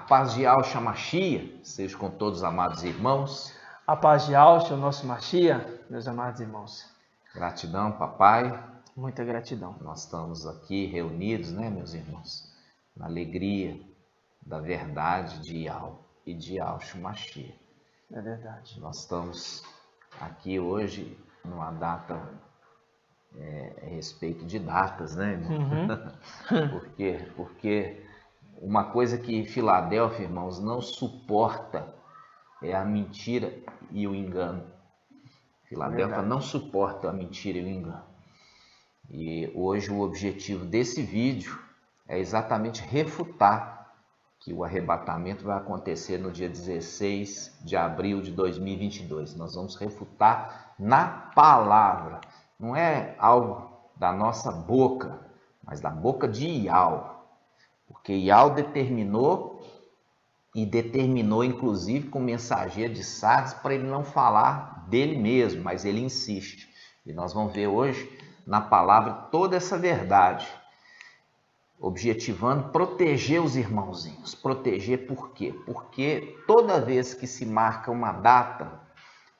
paz de Yahshua Mashiach seja com todos os amados irmãos. A paz de Yahshua, nosso Mashiach, meus amados irmãos. Gratidão, papai. Muita gratidão. Nós estamos aqui reunidos, né, meus irmãos, na alegria da verdade de Yahweh e de Yahshua Mashiach. É verdade. Nós estamos aqui hoje numa data, a respeito de datas, né, irmão? Porque uma coisa que Filadélfia, irmãos, não suporta é a mentira e o engano. Filadélfia não suporta a mentira e o engano. E hoje o objetivo desse vídeo é exatamente refutar que o arrebatamento vai acontecer no dia 16 de abril de 2022. Nós vamos refutar na palavra. Não é algo da nossa boca, mas da boca de Yahweh. Porque Yahweh determinou inclusive com o mensageiro de Sardes para ele não falar dele mesmo, mas ele insiste. E nós vamos ver hoje na palavra toda essa verdade, objetivando proteger os irmãozinhos. Proteger por quê? Porque toda vez que se marca uma data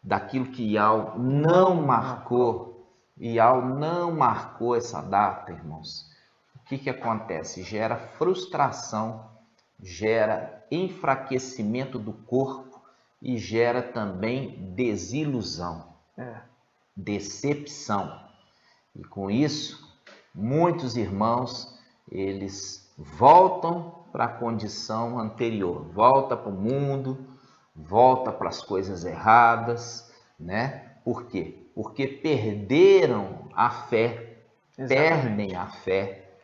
daquilo que Yahweh não marcou, Yahweh não marcou essa data, irmãos, o que acontece? Gera frustração, gera enfraquecimento do corpo e gera também desilusão, decepção. E com isso, muitos irmãos, eles voltam para a condição anterior, volta para o mundo, volta para as coisas erradas, né? Por quê? Porque perderam a fé, perdem a fé.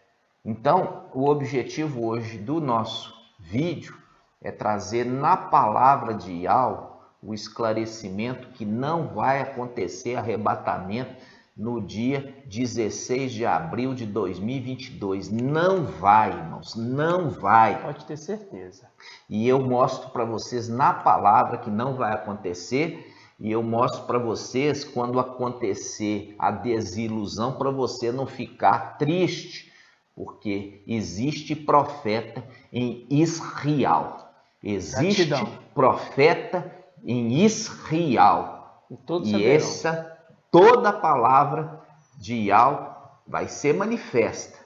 Então, o objetivo hoje do nosso vídeo é trazer na palavra de Yahweh o esclarecimento que não vai acontecer arrebatamento no dia 16 de abril de 2022. Não vai, irmãos, não vai. Pode ter certeza. E eu mostro para vocês na palavra que não vai acontecer, e eu mostro para vocês quando acontecer a desilusão, para você não ficar triste, porque existe profeta em Israel. Existe profeta em Israel. E toda a palavra de Yahweh vai ser manifesta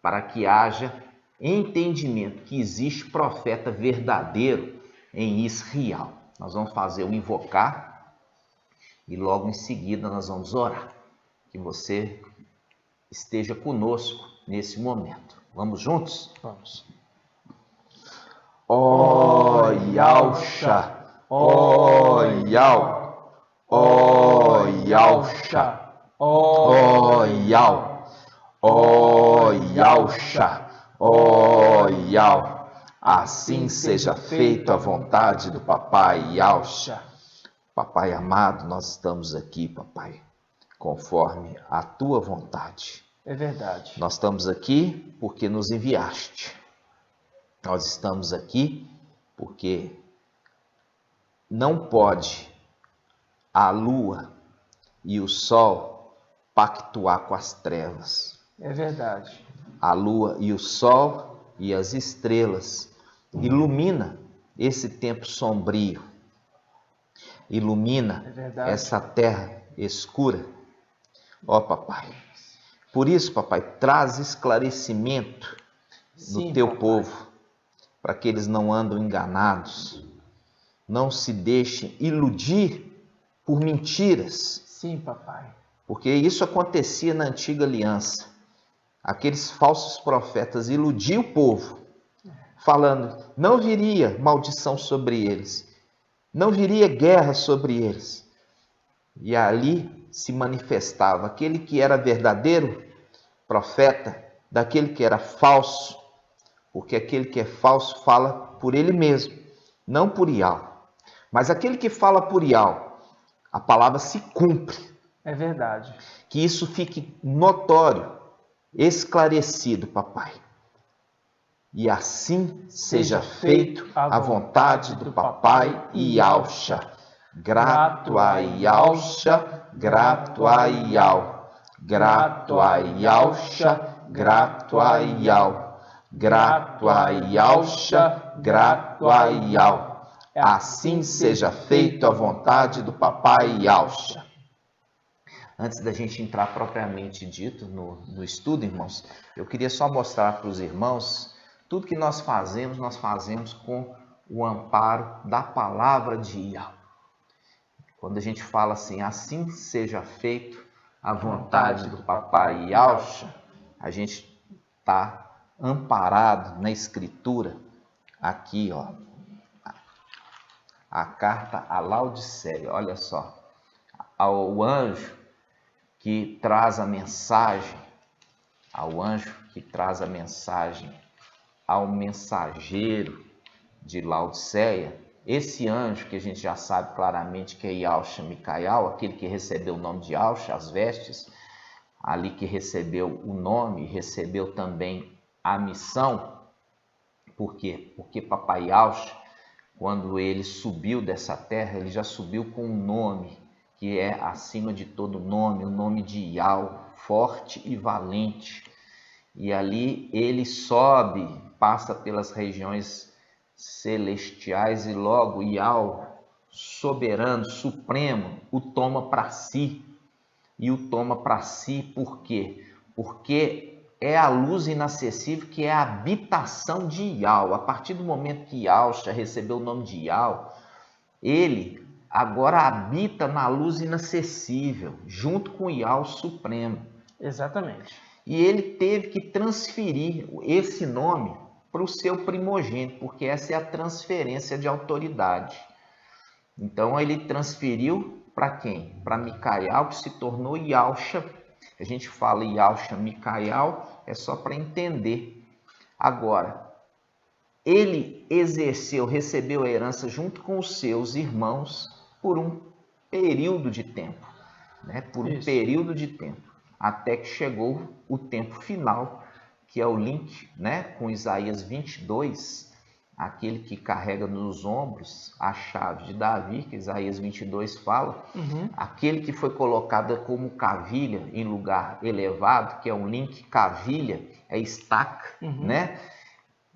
para que haja entendimento que existe profeta verdadeiro em Israel. Nós vamos fazer o invocar e logo em seguida nós vamos orar. Que você esteja conosco nesse momento. Vamos juntos? Vamos. Ó Yahshua, ó Yahweh, ó Yahshua, ó Yahweh, ó Yahshua, ó Yahweh. Assim seja feita a vontade do papai Yahshua. Papai amado, nós estamos aqui, papai, conforme a tua vontade. É verdade. Nós estamos aqui porque nos enviaste. Nós estamos aqui porque não pode a lua e o sol pactuar com as trevas. É verdade. A lua e o sol e as estrelas ilumina esse tempo sombrio. Ilumina essa terra escura. Ó papai. Por isso, papai, traz esclarecimento no teu povo, para que eles não andem enganados, não se deixem iludir por mentiras. Sim, papai. Porque isso acontecia na antiga aliança. Aqueles falsos profetas iludiam o povo, falando, não viria maldição sobre eles, não viria guerra sobre eles. E ali se manifestava aquele que era verdadeiro profeta, daquele que era falso, porque aquele que é falso fala por ele mesmo, não por Yahweh. Mas aquele que fala por Yahweh, a palavra se cumpre. É verdade. Que isso fique notório, esclarecido, papai. E assim seja feito a vontade do papai Yahshua. Grato a Yahshua, grato a Yahweh. Grato a Yahshua, grato a Yahweh. grato a Yalcha, grato a Yal. Assim seja feito a vontade do papai Yalcha. Antes da gente entrar propriamente dito no estudo, irmãos, eu queria só mostrar para os irmãos tudo que nós fazemos com o amparo da palavra de Yal. Quando a gente fala assim, assim seja feito a vontade do papai Yalcha, a gente está amparado na escritura, aqui, ó, a carta a Laodiceia, olha só, ao anjo que traz a mensagem, ao mensageiro de Laodiceia, esse anjo que a gente já sabe claramente que é Yalcha Micael, aquele que recebeu o nome de Yalcha, as vestes, ali que recebeu o nome, recebeu também a missão. Por quê? Porque papai Yalcha, quando ele subiu dessa terra, ele já subiu com um nome que é acima de todo nome, o nome de Yal, forte e valente. E ali ele sobe, passa pelas regiões celestiais e logo Yal, soberano, supremo, o toma para si. E o toma para si por quê? Porque é a luz inacessível que é a habitação de Yal. A partir do momento que Yalcha recebeu o nome de Yal, ele agora habita na luz inacessível, junto com Yal Supremo. Exatamente. E ele teve que transferir esse nome para o seu primogênito, porque essa é a transferência de autoridade. Então ele transferiu para quem? Para Micael, que se tornou Yalcha. A gente fala Yalcha Micael, é só para entender. Agora, ele recebeu a herança junto com os seus irmãos por um período de tempo, né? Período de tempo, até que chegou o tempo final, que é o link, né, com Isaías 22, aquele que carrega nos ombros a chave de Davi, que Isaías 22 fala, aquele que foi colocado como cavilha em lugar elevado, que é um link, cavilha, é estaca, né?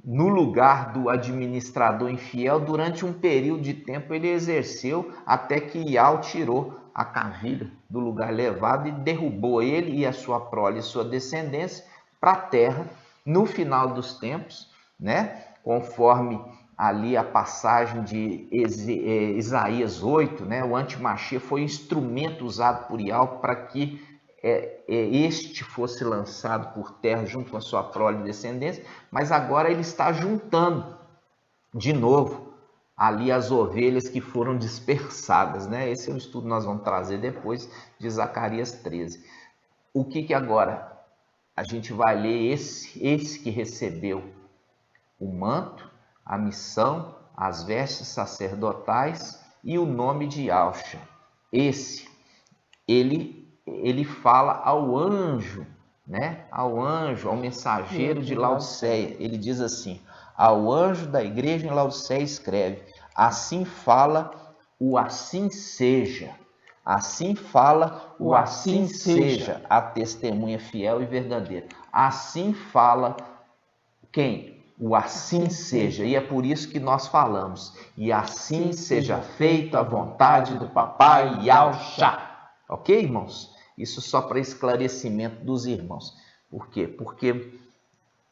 No lugar do administrador infiel, durante um período de tempo ele exerceu até que Yal tirou a cavilha do lugar elevado e derrubou ele e a sua prole e sua descendência para a terra no final dos tempos, né? Conforme ali a passagem de Isaías 8, né? O antimachia foi um instrumento usado por Yal para que este fosse lançado por terra junto com a sua prole e descendência, mas agora ele está juntando de novo ali as ovelhas que foram dispersadas, né? Esse é um estudo que nós vamos trazer depois de Zacarias 13. O que agora? A gente vai ler esse que recebeu o manto, a missão, as vestes sacerdotais e o nome de Yalcha. Esse, ele fala ao anjo, né? Ao mensageiro de Laodiceia. Ele diz assim: ao anjo da igreja em Laodiceia escreve: assim fala o assim seja. Assim fala o assim seja, a testemunha fiel e verdadeira. Assim fala quem? O assim seja. E é por isso que nós falamos: e assim seja feita a vontade do papai Yalcha. Ok, irmãos? Isso só para esclarecimento dos irmãos. Por quê? Porque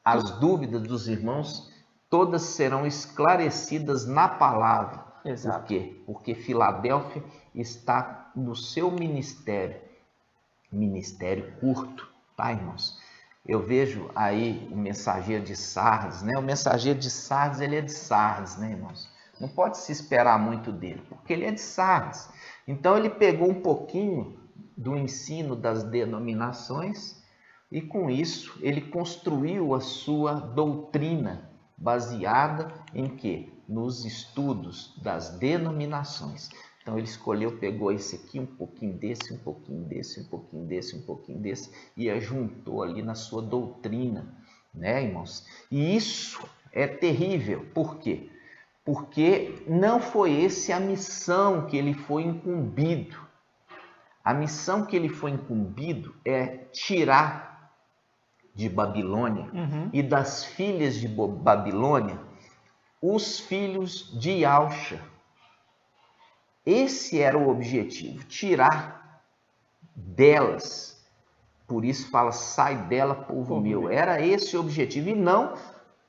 as dúvidas dos irmãos todas serão esclarecidas na palavra. Exato. Por quê? Porque Filadélfia está no seu ministério curto, tá, irmãos? Eu vejo aí o mensageiro de Sardes, né? O mensageiro de Sardes, ele é de Sardes, né, irmãos? Não pode se esperar muito dele, porque ele é de Sardes. Então ele pegou um pouquinho do ensino das denominações e com isso ele construiu a sua doutrina baseada em quê? Nos estudos das denominações. Então ele escolheu, pegou esse aqui, um pouquinho desse, um pouquinho desse, um pouquinho desse, um pouquinho desse e ajuntou ali na sua doutrina, né, irmãos? E isso é terrível. Por quê? Porque não foi essa a missão que ele foi incumbido. A missão que ele foi incumbido é tirar de Babilônia e das filhas de Babilônia, os filhos de Alxa. Esse era o objetivo, tirar delas. Por isso fala, sai dela, povo meu. Era esse o objetivo, e não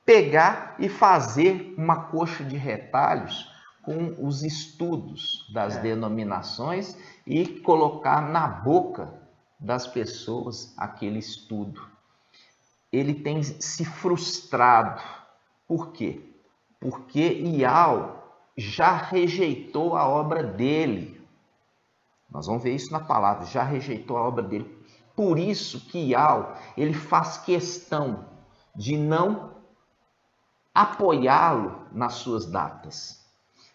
pegar e fazer uma coxa de retalhos com os estudos das denominações e colocar na boca das pessoas aquele estudo. Ele tem se frustrado. Por quê? Porque Ial já rejeitou a obra dele. Nós vamos ver isso na palavra, já rejeitou a obra dele. Por isso que Ial, ele faz questão de não apoiá-lo nas suas datas.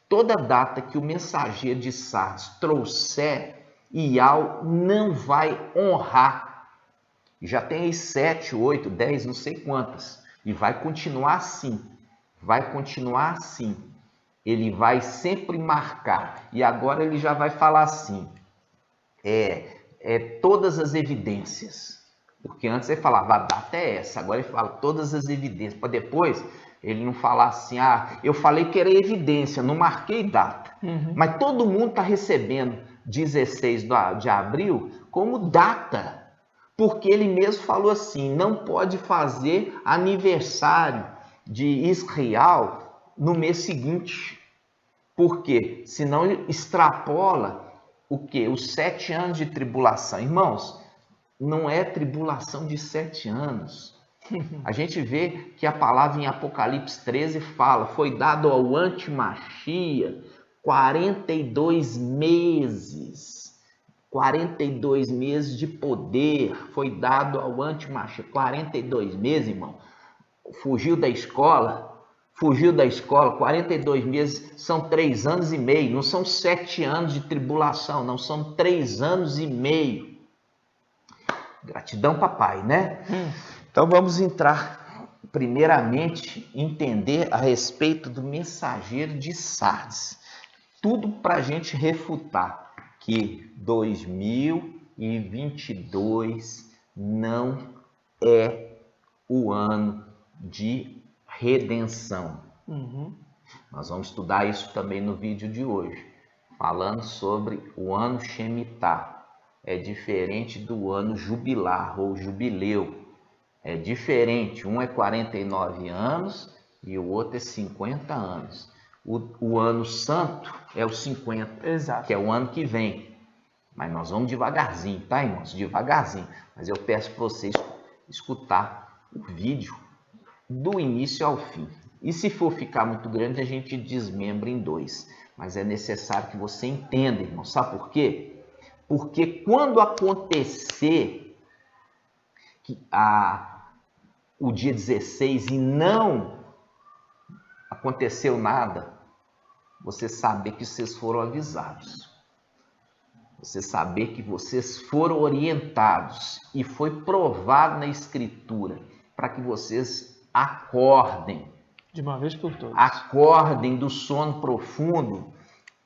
Toda data que o mensageiro de Sardes trouxer, Ial não vai honrar. Já tem aí 7, 8, 10, não sei quantas. E vai continuar assim. Vai continuar assim. Ele vai sempre marcar. E agora ele já vai falar assim. Todas as evidências. Porque antes ele falava, a data é essa. Agora ele fala todas as evidências. Para depois ele não falar assim, eu falei que era evidência, não marquei data. Mas todo mundo está recebendo 16 de abril como data. Porque ele mesmo falou assim, não pode fazer aniversário de Israel no mês seguinte. Por quê? Senão extrapola o quê? Os 7 anos de tribulação. Irmãos, não é tribulação de 7 anos. A gente vê que a palavra em Apocalipse 13 fala, foi dado ao antimachia 42 meses. 42 meses de poder foi dado ao antimachia. 42 meses, irmão. Fugiu da escola, 42 meses são 3 anos e meio. Não são 7 anos de tribulação, não, são 3 anos e meio. Gratidão, papai, né? Então vamos entrar, primeiramente, entender a respeito do mensageiro de Sardes. Tudo para a gente refutar que 2022 não é o ano de redenção. Nós vamos estudar isso também no vídeo de hoje, falando sobre o ano Shemitah. É diferente do ano jubilar ou jubileu. É diferente, um é 49 anos e o outro é 50 anos. O ano santo é o 50, Exato. que é o ano que vem. Mas nós vamos devagarzinho, tá, irmãos? Devagarzinho. Mas eu peço para vocês escutar o vídeo do início ao fim. E se for ficar muito grande, a gente desmembra em 2. Mas é necessário que você entenda, irmão. Sabe por quê? Porque quando acontecer o dia 16 e não aconteceu nada, você saber que vocês foram avisados. Você saber que vocês foram orientados e foi provado na Escritura para que vocês acordem. De uma vez por todas. Acordem do sono profundo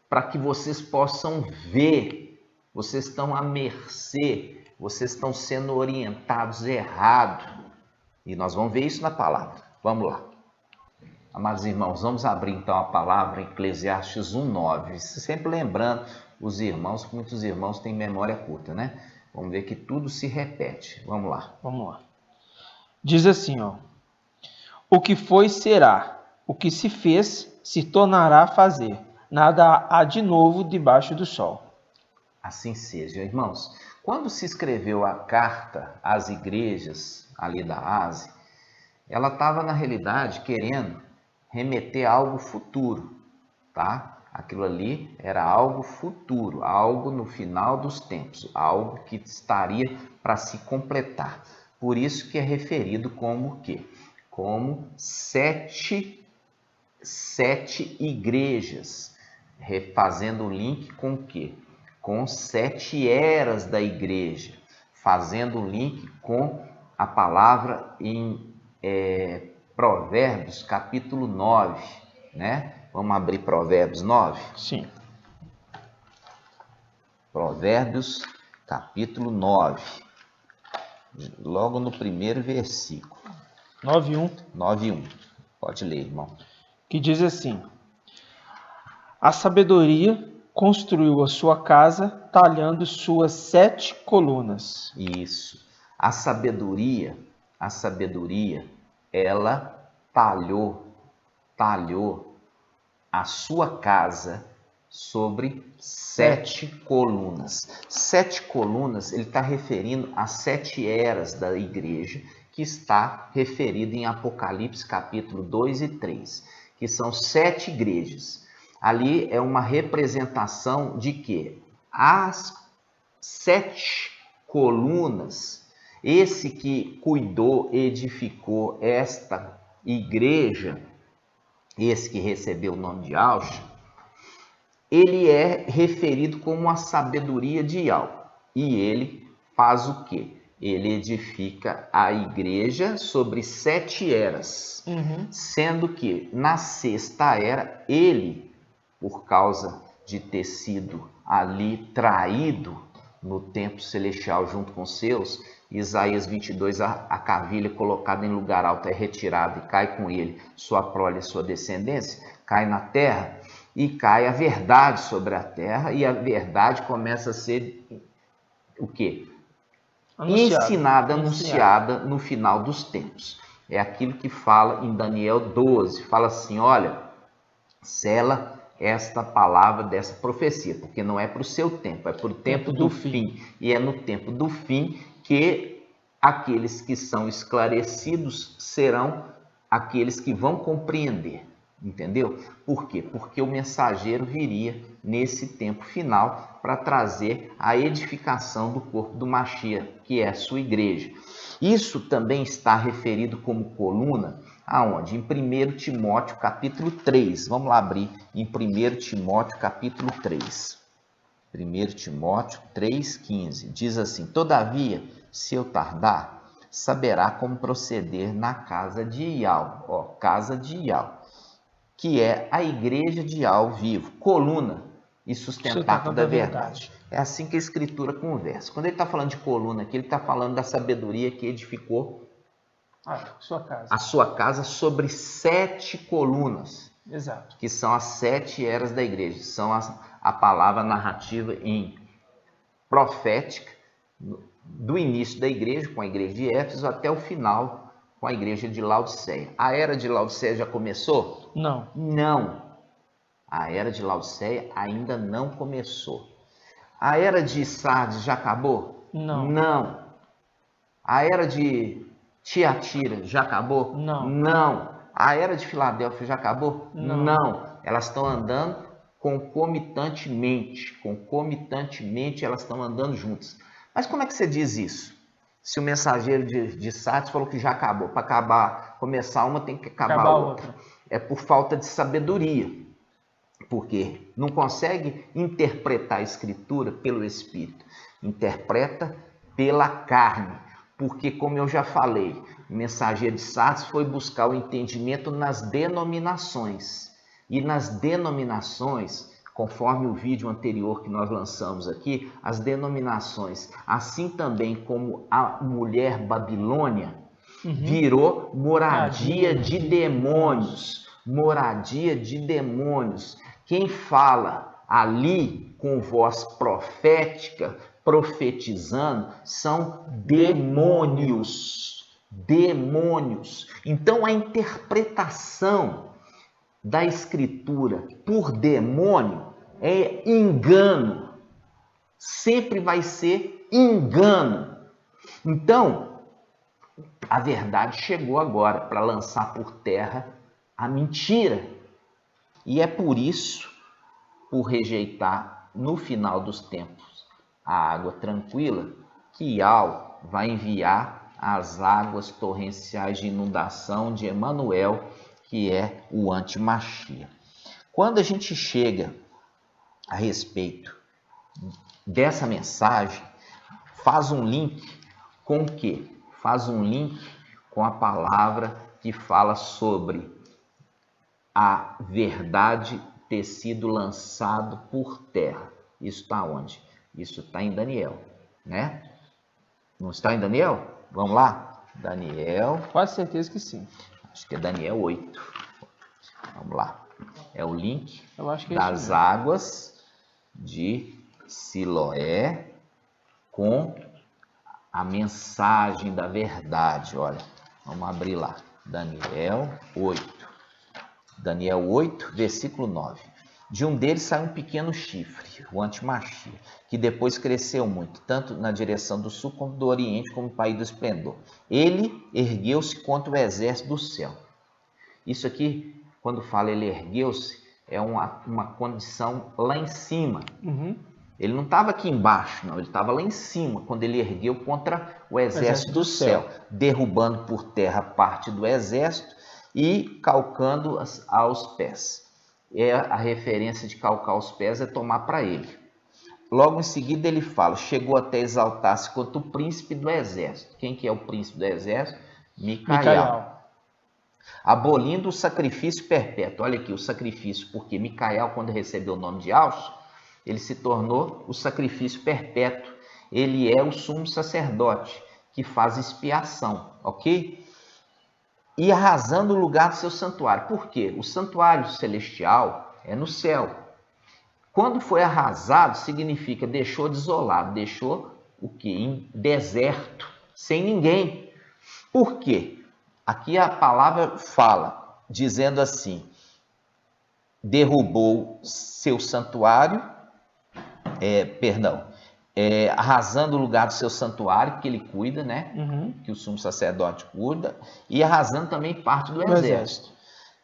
para que vocês possam ver. Vocês estão à mercê, vocês estão sendo orientados errado. E nós vamos ver isso na palavra. Vamos lá. Amados irmãos, vamos abrir então a palavra em Eclesiastes 1:9. Sempre lembrando os irmãos, que muitos irmãos têm memória curta, né? Vamos ver que tudo se repete. Vamos lá. Vamos lá. Diz assim, o que foi será, o que se fez se tornará a fazer. Nada há de novo debaixo do sol. Assim seja, irmãos. Quando se escreveu a carta às igrejas ali da Ásia, ela estava na realidade querendo remeter a algo futuro, tá? Aquilo ali era algo futuro, algo no final dos tempos, algo que estaria para se completar. Por isso que é referido como o quê? Como sete igrejas, fazendo o link com o quê? Com 7 eras da igreja, fazendo o link com a palavra em Provérbios, capítulo 9, né? Vamos abrir Provérbios 9? Sim. Provérbios, capítulo 9. logo no primeiro versículo. 9:1. 9:1. Pode ler, irmão. Que diz assim: a sabedoria construiu a sua casa, talhando suas 7 colunas. Isso. A sabedoria, ela talhou a sua casa sobre 7 colunas. 7 colunas, ele está referindo às 7 eras da igreja, que está referido em Apocalipse capítulo 2 e 3, que são 7 igrejas. Ali é uma representação de que as 7 colunas, esse que cuidou, edificou esta igreja, esse que recebeu o nome de Ausch, ele é referido como a sabedoria de Yahweh. E ele faz o quê? Ele edifica a igreja sobre 7 eras, sendo que na 6ª era, ele, por causa de ter sido ali traído no templo celestial junto com seus, Isaías 22, a cavilha colocada em lugar alto é retirada e cai com ele sua prole e sua descendência, cai na terra e cai a verdade sobre a terra, e a verdade começa a ser o quê? Ensinada, anunciada no final dos tempos. É aquilo que fala em Daniel 12, fala assim, olha, sela esta palavra dessa profecia, porque não é para o seu tempo, é para o tempo do fim. E é no tempo do fim que aqueles que são esclarecidos serão aqueles que vão compreender. Entendeu? Por quê? Porque o mensageiro viria nesse tempo final para trazer a edificação do corpo do Mashiach, que é a sua igreja. Isso também está referido como coluna, aonde? Em 1 Timóteo capítulo 3. Vamos lá abrir em 1 Timóteo capítulo 3. 1 Timóteo 3,15. Diz assim, todavia, se eu tardar, saberá como proceder na casa de Ial. Ó, casa de Ial, que é a igreja de Ial vivo, coluna e sustentáculo da verdade. É assim que a Escritura conversa. Quando ele está falando de coluna aqui, ele está falando da sabedoria que edificou a sua casa sobre 7 colunas. Exato. Que são as 7 eras da igreja. São a palavra narrativa em profética do início da igreja, com a igreja de Éfeso, até o final, com a igreja de Laodiceia. A era de Laodiceia já começou? Não. Não. A era de Laodiceia ainda não começou. A era de Sardes já acabou? Não. Não. A era de Tiatira já acabou? Não. Não. A era de Filadélfia já acabou? Não. Não. Elas estão andando concomitantemente. Concomitantemente elas estão andando juntas. Mas como é que você diz isso? Se o mensageiro de Sardes falou que já acabou. Para acabar, começar uma tem que acabar a outra. É por falta de sabedoria. Porque não consegue interpretar a Escritura pelo Espírito. Interpreta pela carne. Porque, como eu já falei, o mensageiro de Sardes foi buscar o entendimento nas denominações. E nas denominações, conforme o vídeo anterior que nós lançamos aqui, as denominações, assim também como a mulher Babilônia, virou moradia de demônios. Moradia de demônios. Quem fala ali com voz profética, profetizando, são demônios. Demônios. Então a interpretação da Escritura por demônio é engano. Sempre vai ser engano. Então, a verdade chegou agora para lançar por terra a mentira. E é por isso, por rejeitar no final dos tempos a água tranquila, que Ial vai enviar as águas torrenciais de inundação de Emanuel, que é o anti-Mashiach. Quando a gente chega a respeito dessa mensagem, faz um link com o quê? Faz um link com a palavra que fala sobre a verdade ter sido lançado por terra. Isso está onde? Isso está em Daniel, né? Não está em Daniel? Vamos lá? Daniel, Quase certeza que sim. acho que é Daniel 8. Vamos lá. É o link Eu acho que é das isso mesmo. águas de Siloé com a mensagem da verdade. Olha, vamos abrir lá. Daniel 8. Daniel 8, versículo 9. De um deles saiu um pequeno chifre, o Antimachia, que depois cresceu muito, tanto na direção do sul como do oriente, como no país do esplendor. Ele ergueu-se contra o exército do céu. Isso aqui, quando fala ele ergueu-se, é uma condição lá em cima. Ele não estava aqui embaixo, não. Ele estava lá em cima, quando ele ergueu contra o exército do céu, derrubando por terra parte do exército e calcando aos pés. A referência de calcar os pés é tomar para ele. Logo em seguida ele fala, chegou até exaltar-se contra o príncipe do exército. Quem que é o príncipe do exército? Micael. Abolindo o sacrifício perpétuo. Olha aqui o sacrifício, porque Micael, quando recebeu o nome de Alço, ele se tornou o sacrifício perpétuo. Ele é o sumo sacerdote que faz expiação, ok? E arrasando o lugar do seu santuário. Por quê? O santuário celestial é no céu. Quando foi arrasado, significa deixou desolado, deixou o quê? Em deserto, sem ninguém. Por quê? Aqui a palavra fala, dizendo assim, derrubou seu santuário, arrasando o lugar do seu santuário, que ele cuida, né? Que o sumo sacerdote cuida, e arrasando também parte do exército.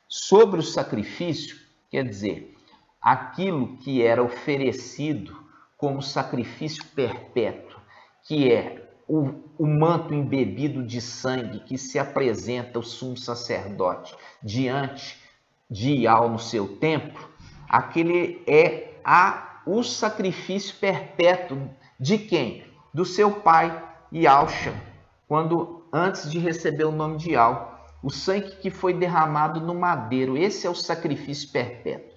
Sobre o sacrifício, quer dizer, aquilo que era oferecido como sacrifício perpétuo, que é o manto embebido de sangue que se apresenta ao sumo sacerdote diante de Ial no seu templo, aquele é o sacrifício perpétuo de quem? Do seu pai Ialcha, antes de receber o nome de Ial. O sangue que foi derramado no madeiro, esse é o sacrifício perpétuo.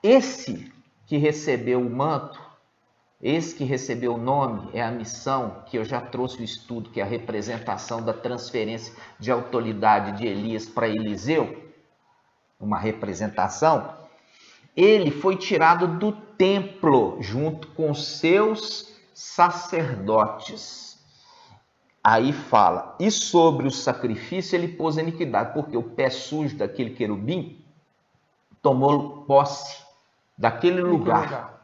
Esse que recebeu o manto, esse que recebeu o nome, é a missão que eu já trouxe o estudo, que é a representação da transferência de autoridade de Elias para Eliseu, uma representação. Ele foi tirado do templo junto com seus sacerdotes. Aí fala, e sobre o sacrifício ele pôs a iniquidade, porque o pé sujo daquele querubim tomou posse daquele lugar.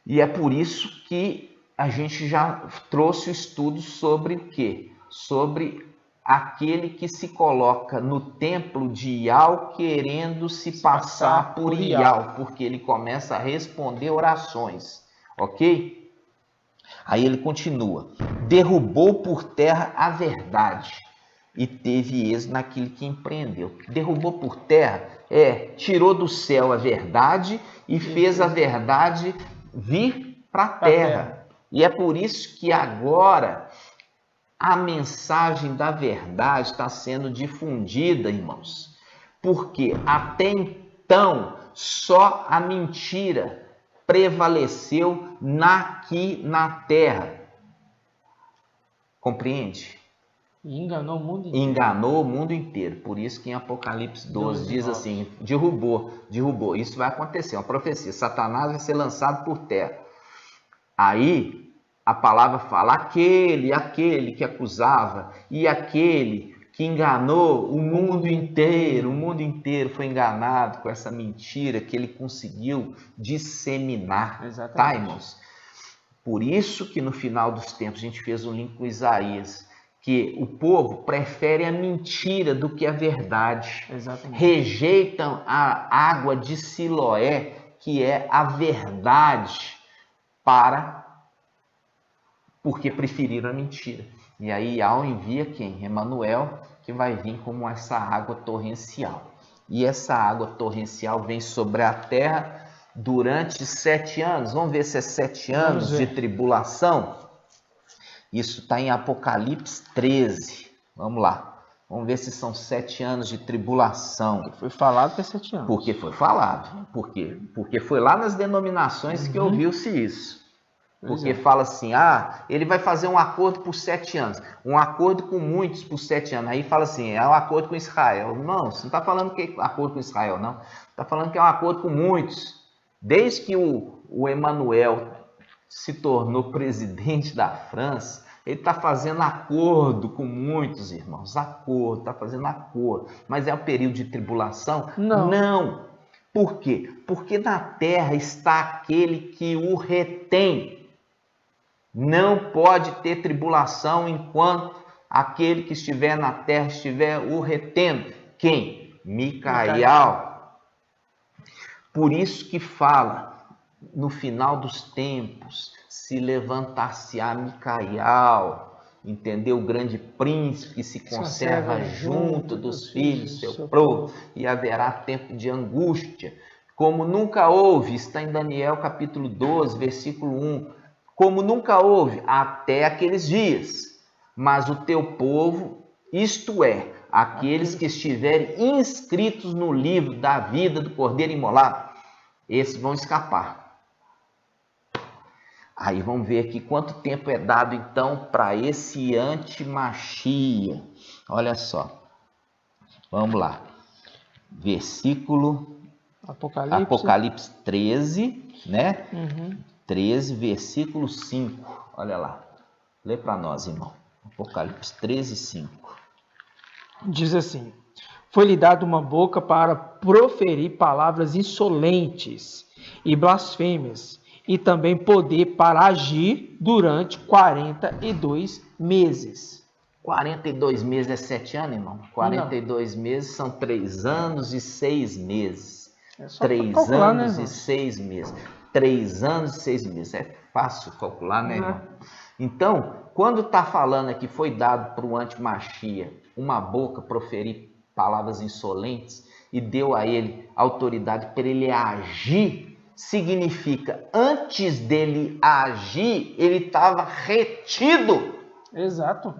E é por isso que a gente já trouxe o estudo sobre o quê? Sobre aquele que se coloca no templo de Ial querendo se passar por Ial, porque ele começa a responder orações, ok? Aí ele continua, derrubou por terra a verdade e teve êxito naquilo que empreendeu. Derrubou por terra, tirou do céu a verdade e fez a verdade vir para a terra. E é por isso que agora a mensagem da verdade está sendo difundida, irmãos. Porque até então só a mentira prevaleceu aqui na terra. Compreende? E enganou o mundo inteiro. Enganou o mundo inteiro. Por isso que em Apocalipse 12 diz assim, derrubou. Isso vai acontecer, uma profecia. Satanás vai ser lançado por terra. Aí a palavra fala, aquele que acusava e aquele que enganou o mundo inteiro foi enganado com essa mentira que ele conseguiu disseminar. Exatamente. Tá, irmãos? Por isso que no final dos tempos a gente fez um link com Isaías, que o povo prefere a mentira do que a verdade. Exatamente. Rejeitam a água de Siloé, que é a verdade, porque preferiram a mentira. E aí Ial envia quem? Emanuel, que vai vir como essa água torrencial. E essa água torrencial vem sobre a terra durante 7 anos. Vamos ver se é 7 anos de tribulação. Isso está em Apocalipse 13. Vamos lá. Vamos ver se são 7 anos de tribulação. Foi falado que é 7 anos. Porque foi falado. Por quê? Porque foi lá nas denominações que ouviu-se isso. Porque fala assim, ele vai fazer um acordo por 7 anos. Um acordo com muitos por 7 anos. Aí fala assim, é um acordo com Israel. Não, você não está falando que é acordo com Israel, não. Está falando que é um acordo com muitos. Desde que o Emmanuel se tornou presidente da França, ele está fazendo acordo com muitos irmãos. Acordo, está fazendo acordo. Mas é um período de tribulação? Não. Por quê? Porque na terra está aquele que o retém. Não pode ter tribulação enquanto aquele que estiver na terra estiver o retendo. Quem? Micael. Por isso que fala, no final dos tempos, se levantar-se-á Micael, entendeu? O grande príncipe que se conserva junto dos filhos, seu povo, e haverá tempo de angústia, como nunca houve, está em Daniel capítulo 12, versículo 1, como nunca houve até aqueles dias, mas o teu povo, isto é, aqueles que estiverem inscritos no livro da vida do Cordeiro imolado, esses vão escapar. Aí vamos ver aqui quanto tempo é dado então para esse antimachia. Olha só, vamos lá, versículo Apocalipse 13, né? 13, versículo 5. Olha lá. Lê para nós, irmão. Apocalipse 13, 5. Diz assim: foi-lhe dado uma boca para proferir palavras insolentes e blasfêmias, e também poder para agir durante 42 meses. 42 meses é 7 anos, irmão? 42 meses são 3 anos e 6 meses. 3 anos, né, e 6 meses. 3 anos e 6 meses. É fácil calcular, né, irmão? Então, quando está falando aqui, foi dado para o antimachia uma boca proferir palavras insolentes e deu a ele autoridade para ele agir, significa, antes dele agir, ele estava retido. Exato.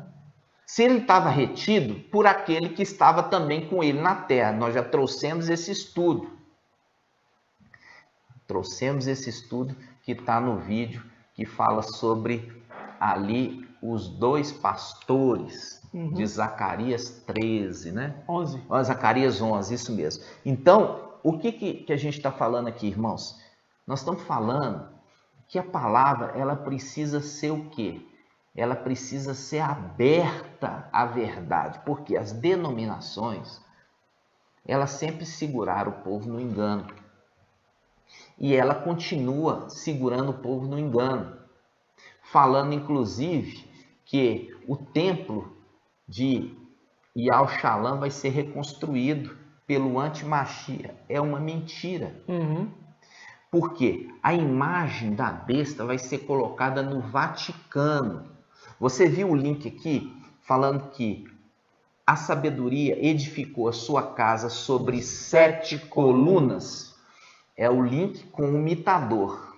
Se ele estava retido por aquele que estava também com ele na terra. Nós já trouxemos esse estudo. Trouxemos esse estudo que está no vídeo, que fala sobre ali os 2 pastores de Zacarias 13, né? 11. Zacarias 11, isso mesmo. Então, o que a gente está falando aqui, irmãos? Nós estamos falando que a palavra, ela precisa ser o quê? Ela precisa ser aberta à verdade, porque as denominações, elas sempre seguraram o povo no engano. E ela continua segurando o povo no engano, falando inclusive que o templo de Yahushalã vai ser reconstruído pelo antimachia. É uma mentira. Porque a imagem da besta vai ser colocada no Vaticano. Você viu o link aqui falando que a sabedoria edificou a sua casa sobre 7 colunas. É o link com o imitador.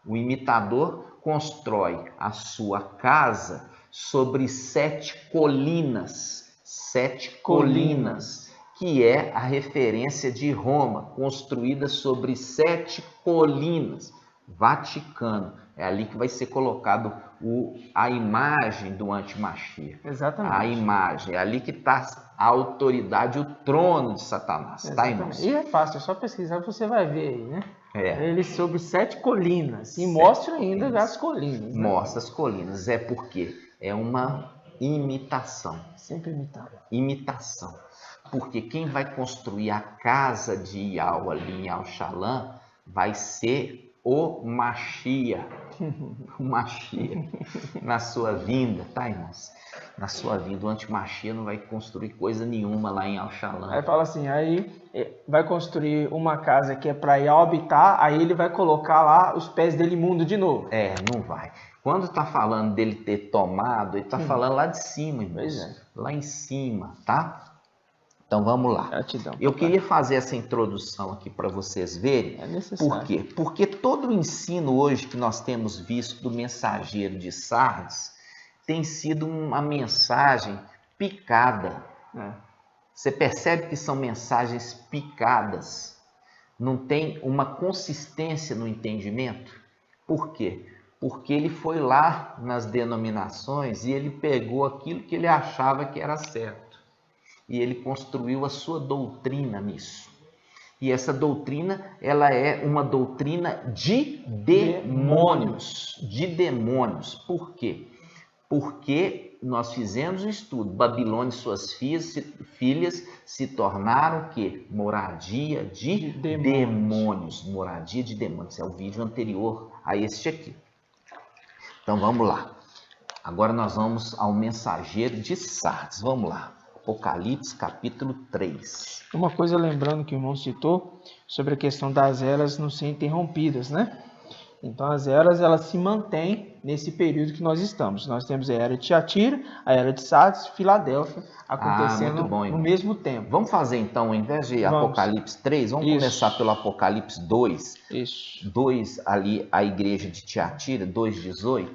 O imitador constrói a sua casa sobre 7 colinas. 7 colinas, que é a referência de Roma, construída sobre 7 colinas. Vaticano. É ali que vai ser colocado a imagem do antimachia. Exatamente. A imagem. É ali que está a autoridade, o trono de Satanás. Tá, irmãos? E é fácil, é só pesquisar que você vai ver aí, né? Ele sobre 7 colinas. E 7 mostra ainda colinas. as colinas. Né? Mostra as colinas. É porque é uma imitação. Sempre imitando. Imitação. Porque quem vai construir a casa de Yahweh ali em Yahushalã vai ser o Machia. O Machia. Na sua vinda, tá, irmãos? Na sua vinda, o antimachia não vai construir coisa nenhuma lá em Yahushalã. Aí fala assim, aí vai construir uma casa que é para Yahweh habitar, aí ele vai colocar lá os pés dele imundo de novo. Não vai. Quando está falando dele ter tomado, ele está falando lá de cima, irmãos. Lá em cima, tá? Então vamos lá. Gratidão, eu queria fazer essa introdução aqui para vocês verem. É necessário. Por quê? Porque todo o ensino hoje que nós temos visto do mensageiro de Sardes tem sido uma mensagem picada. Você percebe que são mensagens picadas. Não tem uma consistência no entendimento. Por quê? porque ele foi lá nas denominações e ele pegou aquilo que ele achava que era certo. E ele construiu a sua doutrina nisso. E essa doutrina, ela é uma doutrina de demônios. De demônios. Por quê? Porque nós fizemos um estudo. Babilônia e suas filhas se tornaram o quê? Moradia de demônios. Moradia de demônios. É o vídeo anterior a este aqui. Então vamos lá. Agora nós vamos ao mensageiro de Sardes. Vamos lá. Apocalipse capítulo 3. Uma coisa, lembrando que o irmão citou sobre a questão das eras não ser interrompidas, né? Então as eras, elas se mantêm nesse período que nós estamos. Nós temos a era de Tiatira, a era de Sardes, Filadélfia, acontecendo no mesmo tempo. Vamos fazer então, ao invés de Apocalipse 3, vamos começar pelo Apocalipse 2. Isso. 2 ali, a igreja de Tiatira, 2:18.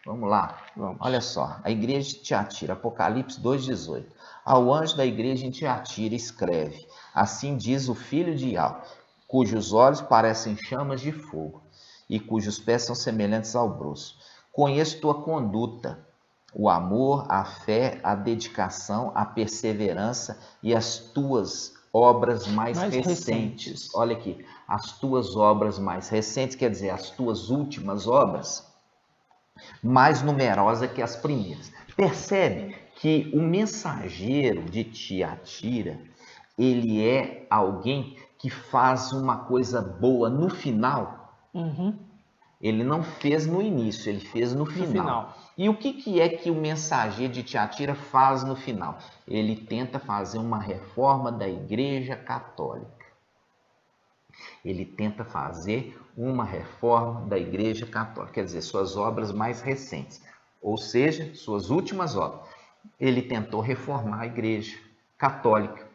Vamos lá. Vamos. Olha só, a igreja de Tiatira, Apocalipse 2:18. Ao anjo da igreja em Tiatira escreve: assim diz o filho de Ial, cujos olhos parecem chamas de fogo e cujos pés são semelhantes ao bronze. Conheço tua conduta, o amor, a fé, a dedicação, a perseverança e as tuas obras mais recentes. Olha aqui, as tuas obras mais recentes, quer dizer, as tuas últimas obras, mais numerosa que as primeiras. Percebe que o mensageiro de Tiatira, ele é alguém que faz uma coisa boa no final. Ele não fez no início, ele fez no final. E o que é que o mensageiro de Tiatira faz no final? Ele tenta fazer uma reforma da Igreja Católica. Ele tenta fazer uma reforma da Igreja Católica, quer dizer, suas obras mais recentes, ou seja, suas últimas obras. Ele tentou reformar a Igreja Católica.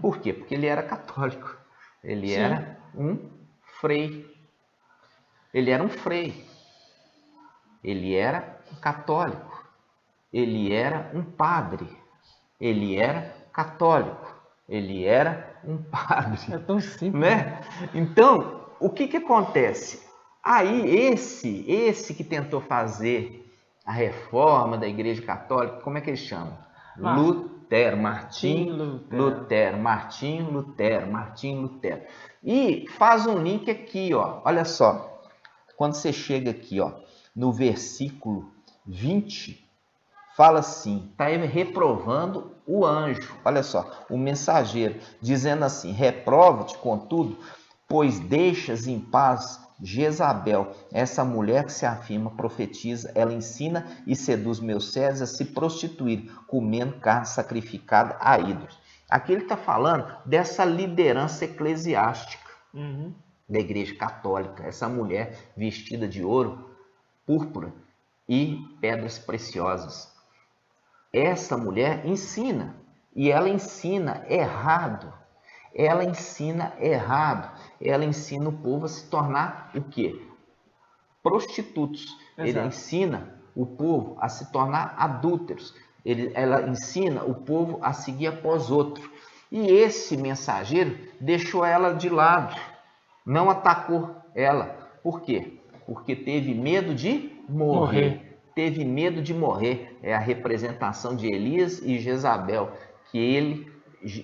Por quê? Porque ele era católico. Ele era um frei. Ele era um frei. Ele era um católico. Ele era um padre. Ele era católico. Ele era um padre. É tão simples, né? Então, o que acontece? Aí, esse que tentou fazer a reforma da Igreja Católica, como é que ele chama? Lutero, Martinho Lutero. E faz um link aqui, ó. Olha só. Quando você chega aqui, ó, no versículo 20, fala assim, está reprovando o anjo. Olha só, o mensageiro, dizendo assim: reprova-te, contudo, pois deixas em paz Jezabel, essa mulher que se afirma profetiza, ela ensina e seduz meus servos a se prostituir, comendo carne sacrificada a ídolos. Aqui ele está falando dessa liderança eclesiástica da Igreja Católica, essa mulher vestida de ouro, púrpura e pedras preciosas. Essa mulher ensina, e ela ensina errado. Ela ensina errado. Ela ensina o povo a se tornar o quê? Prostitutos. Ela ensina o povo a se tornar adúlteros. Ela ensina o povo a seguir após outro. E esse mensageiro deixou ela de lado. Não atacou ela. Por quê? Porque teve medo de morrer. Teve medo de morrer. É a representação de Elias e Jezabel. Que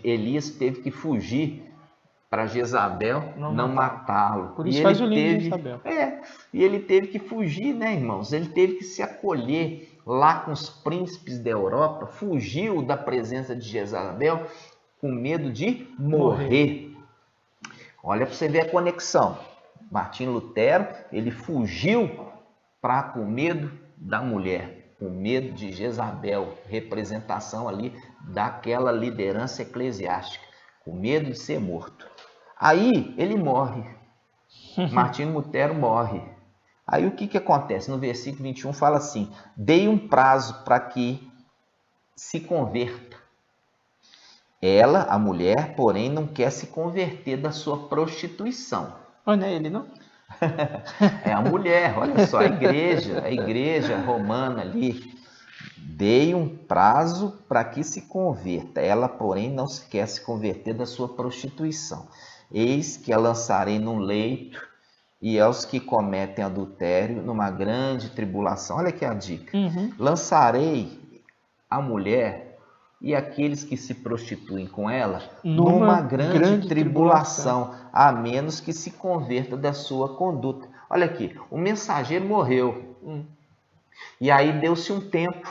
Elias teve que fugir para Jezabel não matá-lo. Por isso faz o link de Jezabel. E ele teve que fugir, né, irmãos? Ele teve que se acolher lá com os príncipes da Europa. Fugiu da presença de Jezabel com medo de morrer. Olha para você ver a conexão. Martinho Lutero, ele fugiu com medo da mulher, com medo de Jezabel, representação ali daquela liderança eclesiástica, com medo de ser morto. Aí ele morre. Martinho Lutero morre. Aí o que acontece? No versículo 21 fala assim: dei um prazo para que se converta. Ela, a mulher, porém, não quer se converter da sua prostituição. Não é ele, não? É a mulher, olha só, a igreja romana ali. Dei um prazo para que se converta. Ela, porém, não se quer se converter da sua prostituição. Eis que a lançarei num leito e aos que cometem adultério numa grande tribulação. Olha aqui a dica. Uhum. Lançarei a mulher e aqueles que se prostituem com ela Numa grande grande tribulação, a menos que se converta da sua conduta. Olha aqui, o mensageiro morreu. E aí deu-se um tempo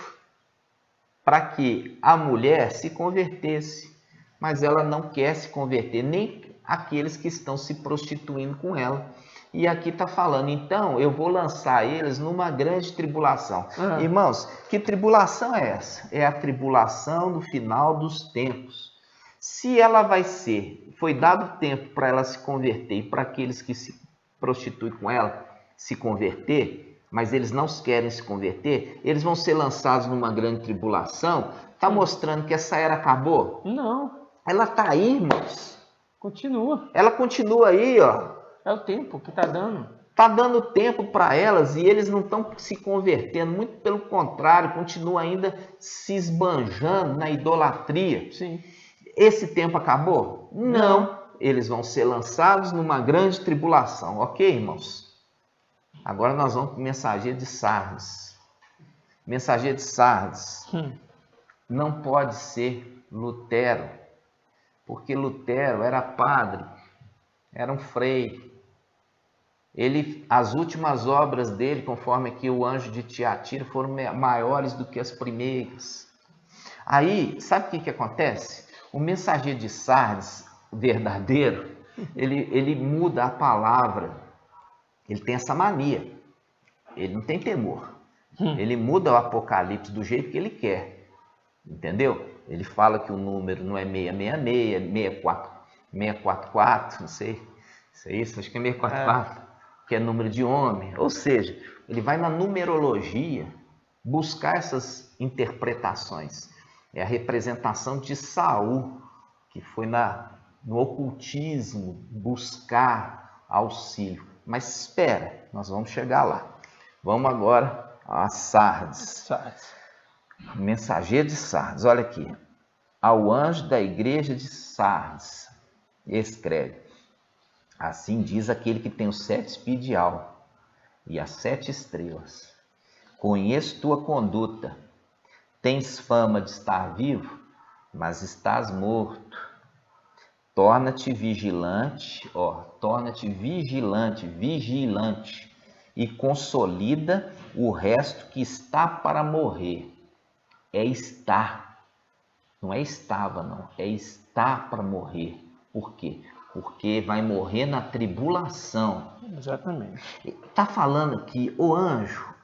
para que a mulher se convertesse. Mas ela não quer se converter, nem aqueles que estão se prostituindo com ela. E aqui está falando, então eu vou lançar eles numa grande tribulação. Irmãos, que tribulação é essa? É a tribulação do final dos tempos. Se ela vai ser, foi dado tempo para ela se converter e para aqueles que se prostituem com ela se converter, mas eles não querem se converter, eles vão ser lançados numa grande tribulação. Está mostrando que essa era acabou? Não. Ela está aí, irmãos. Continua. Ela continua aí, ó. É o tempo que está dando. Está dando tempo para elas e eles não estão se convertendo. Muito pelo contrário, continua ainda se esbanjando na idolatria. Sim. Esse tempo acabou? Não. Eles vão ser lançados numa grande tribulação. Ok, irmãos? Agora nós vamos para o mensageiro de Sardes. Mensageiro de Sardes não pode ser Lutero, porque Lutero era padre, era um frei. As últimas obras dele, conforme aqui o anjo de Tiatira, foram maiores do que as primeiras. Aí, sabe o que acontece? O mensageiro de Sardes, verdadeiro, ele muda a palavra. Ele tem essa mania. Ele não tem temor. Ele muda o Apocalipse do jeito que ele quer. Entendeu? Ele fala que o número não é 666, 644, não sei. Isso é isso? Acho que é 644, que é número de homem. Ou seja, ele vai na numerologia buscar essas interpretações. É a representação de Saul, que foi no ocultismo buscar auxílio. Mas espera, nós vamos chegar lá. Vamos agora a Sardes. Mensageiro de Sardes, olha aqui. Ao anjo da igreja de Sardes, escreve: assim diz aquele que tem os 7 espíritos de alma e as 7 estrelas. Conheço tua conduta. Tens fama de estar vivo, mas estás morto. Torna-te vigilante, vigilante, e consolida o resto que está para morrer. É estar, não é estava não, é estar para morrer. Por quê? Porque vai morrer na tribulação. Exatamente. Está falando aqui, o anjo,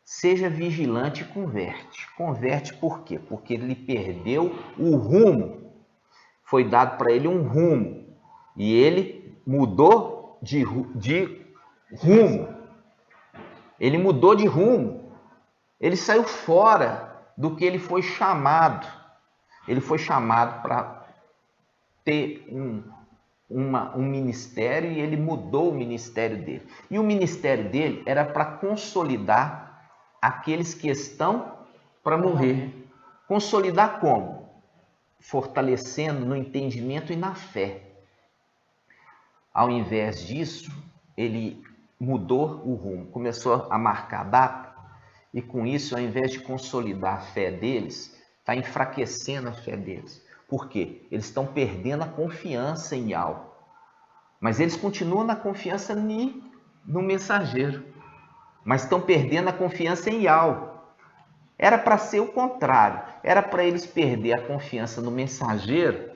seja vigilante e converte. Converte por quê? Porque ele perdeu o rumo. Foi dado para ele um rumo e ele mudou de rumo. Ele mudou de rumo. Ele saiu fora do que ele foi chamado. Ele foi chamado para ter um ministério e ele mudou o ministério dele. E o ministério dele era para consolidar aqueles que estão para morrer. Consolidar como? Fortalecendo no entendimento e na fé. Ao invés disso, ele mudou o rumo, começou a marcar data, e com isso, ao invés de consolidar a fé deles, está enfraquecendo a fé deles. Por quê? Eles estão perdendo a confiança em algo. Mas eles continuam na confiança no mensageiro. Mas estão perdendo a confiança em algo. Era para ser o contrário. Era para eles perder a confiança no mensageiro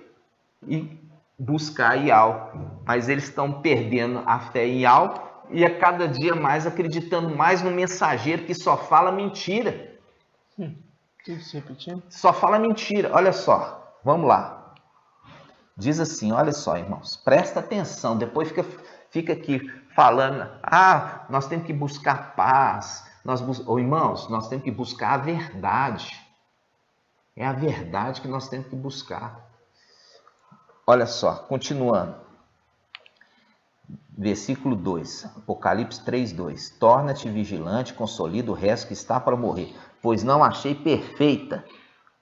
e buscar Ial. Mas eles estão perdendo a fé em Ial e a cada dia mais acreditando mais no mensageiro que só fala mentira. Tudo se repetindo? Só fala mentira. Olha só, vamos lá. Diz assim, olha só, irmãos, presta atenção. Depois fica aqui falando, nós temos que buscar paz. Irmãos, nós temos que buscar a verdade. É a verdade que nós temos que buscar. Olha só, continuando. Versículo 2, Apocalipse 3:2. Torna-te vigilante, consolida o resto que está para morrer, pois não achei perfeita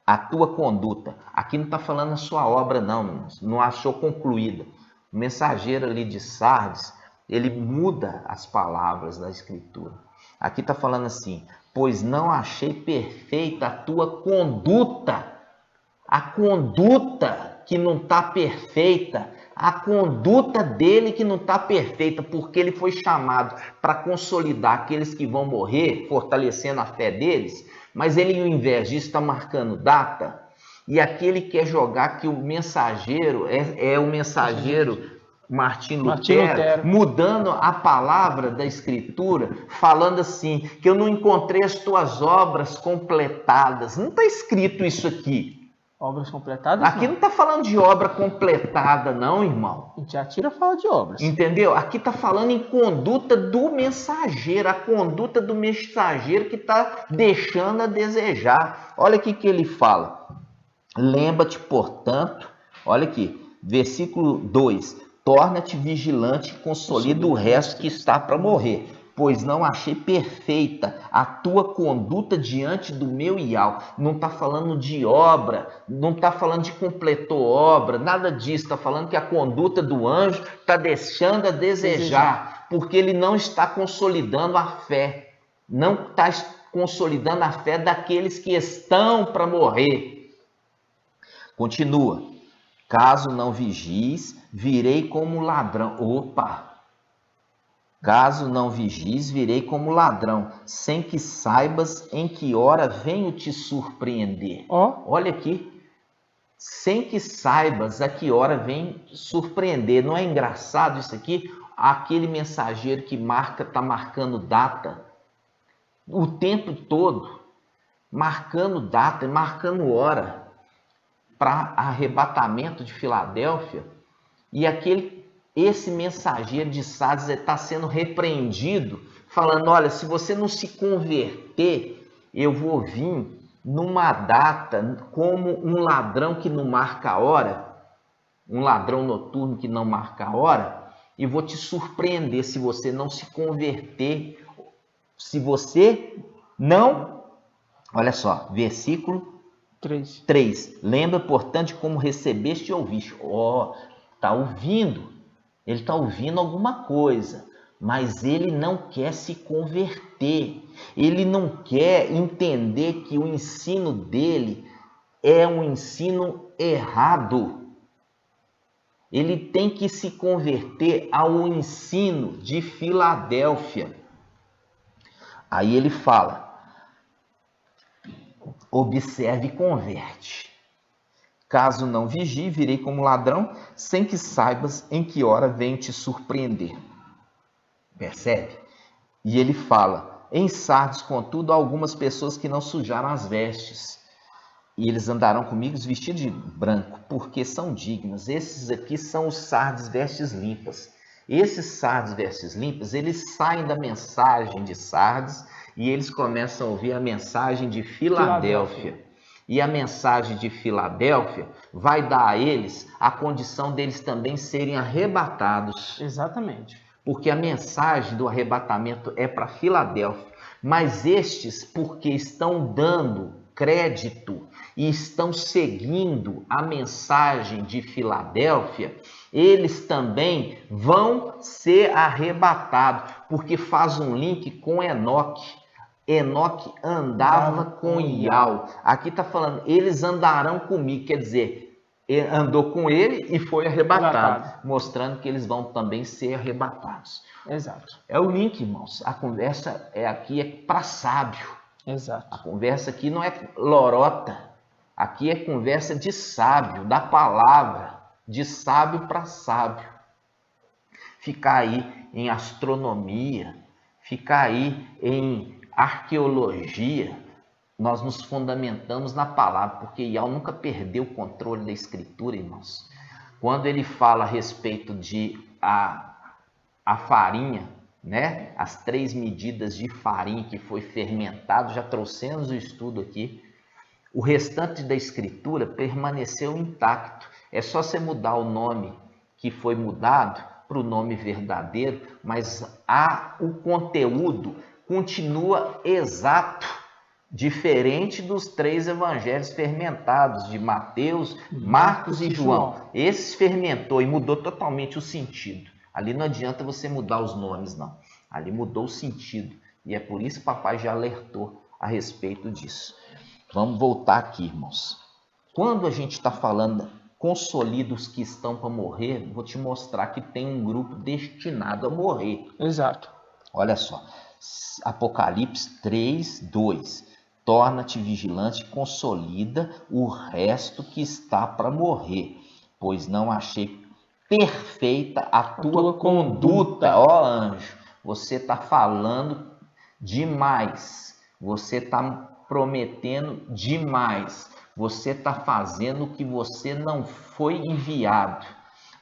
a tua conduta. Aqui não está falando a sua obra, não achou concluída. O mensageiro ali de Sardes, ele muda as palavras da Escritura. Aqui está falando assim, pois não achei perfeita a tua conduta. A conduta que não está perfeita, a conduta dele que não está perfeita, porque ele foi chamado para consolidar aqueles que vão morrer, fortalecendo a fé deles, mas ele, ao invés disso, está marcando data, e aqui ele quer jogar que o mensageiro é o mensageiro Martim Lutero, mudando a palavra da Escritura, falando assim, que eu não encontrei as tuas obras completadas. Não está escrito isso aqui. Obras completadas? Aqui não está falando de obra completada, não, irmão. Em Tiatira fala de obras. Entendeu? Aqui está falando em conduta do mensageiro, a conduta do mensageiro que está deixando a desejar. Olha aqui que ele fala. Lembra-te, portanto, olha aqui, versículo 2. Torna-te vigilante e consolida o resto que está para morrer, pois não achei perfeita a tua conduta diante do meu Iau. Não está falando de obra, não está falando de completou obra, nada disso. Está falando que a conduta do anjo está deixando a desejar, porque ele não está consolidando a fé, não está consolidando a fé daqueles que estão para morrer. Continua. Caso não vigies, virei como ladrão. Opa! Caso não vigies, virei como ladrão, sem que saibas em que hora venho te surpreender. Olha aqui. Sem que saibas a que hora vem te surpreender. Não é engraçado isso aqui? Aquele mensageiro que está marcando data o tempo todo, marcando data, marcando hora para arrebatamento de Filadélfia, e esse mensageiro de Sardes está sendo repreendido, falando, olha, se você não se converter, eu vou vir numa data como um ladrão que não marca a hora, um ladrão noturno que não marca a hora, e vou te surpreender se você não se converter, se você não, olha só, versículo 3. Lembra, portanto, de como recebeste e ouviste. Está ouvindo. Ele está ouvindo alguma coisa, mas ele não quer se converter. Ele não quer entender que o ensino dele é um ensino errado. Ele tem que se converter ao ensino de Filadélfia. Aí ele fala, observe e converte. Caso não vigie, virei como ladrão, sem que saibas em que hora venho te surpreender. Percebe? E ele fala, em Sardes, contudo, há algumas pessoas que não sujaram as vestes, e eles andarão comigo vestidos de branco, porque são dignas. Esses aqui são os Sardes vestes limpas. Esses Sardes vestes limpas, eles saem da mensagem de Sardes e eles começam a ouvir a mensagem de Filadélfia. E a mensagem de Filadélfia vai dar a eles a condição deles também serem arrebatados. Exatamente. Porque a mensagem do arrebatamento é para Filadélfia. Mas estes, porque estão dando crédito e estão seguindo a mensagem de Filadélfia, eles também vão ser arrebatados, porque faz um link com Enoque. Enoque andava com Iau. Aqui está falando, eles andarão comigo, quer dizer, andou com ele e foi arrebatado, mostrando que eles vão também ser arrebatados. Exato. É o link, irmãos. A conversa aqui é para sábio. Exato. A conversa aqui não é lorota. Aqui é conversa de sábio, da palavra, de sábio para sábio. Ficar aí em astronomia, ficar aí em arqueologia, nós nos fundamentamos na palavra, porque Iau nunca perdeu o controle da escritura, irmãos. Quando ele fala a respeito de a farinha, né? As 3 medidas de farinha que foi fermentado, já trouxemos o estudo aqui. O restante da escritura permaneceu intacto. É só você mudar o nome que foi mudado para o nome verdadeiro, mas o conteúdo continua exato Diferente dos 3 evangelhos fermentados de Mateus, Marcos e João. Esse fermentou e mudou totalmente o sentido. Ali não adianta você mudar os nomes, não. Ali mudou o sentido. E é por isso que o papai já alertou a respeito disso. Vamos voltar aqui, irmãos. Quando a gente está falando consolida os que estão para morrer, vou te mostrar que tem um grupo destinado a morrer. Exato. Olha só. Apocalipse 3, 2. Torna-te vigilante e consolida o resto que está para morrer, pois não achei perfeita a tua conduta. Ó anjo, você está falando demais, você está prometendo demais, você está fazendo o que você não foi enviado.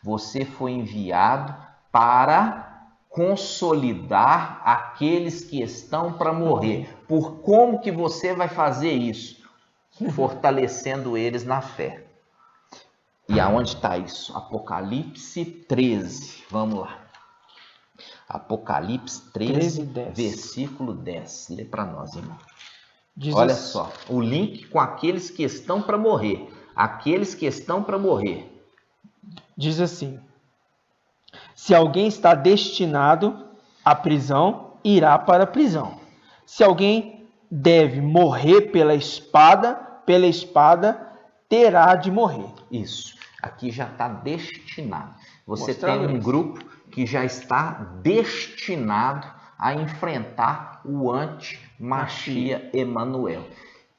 Você foi enviado para consolidar aqueles que estão para morrer. Por como que você vai fazer isso? Fortalecendo eles na fé. E aonde está isso? Apocalipse 13. Vamos lá. Apocalipse 13 versículo 10. Lê para nós, irmão. Olha só, o link com aqueles que estão para morrer. Aqueles que estão para morrer. Diz assim: se alguém está destinado à prisão, irá para a prisão. Se alguém deve morrer pela espada terá de morrer. Isso, aqui já está destinado. Você tem um grupo que já está destinado a enfrentar o anti-Machia Emanuel.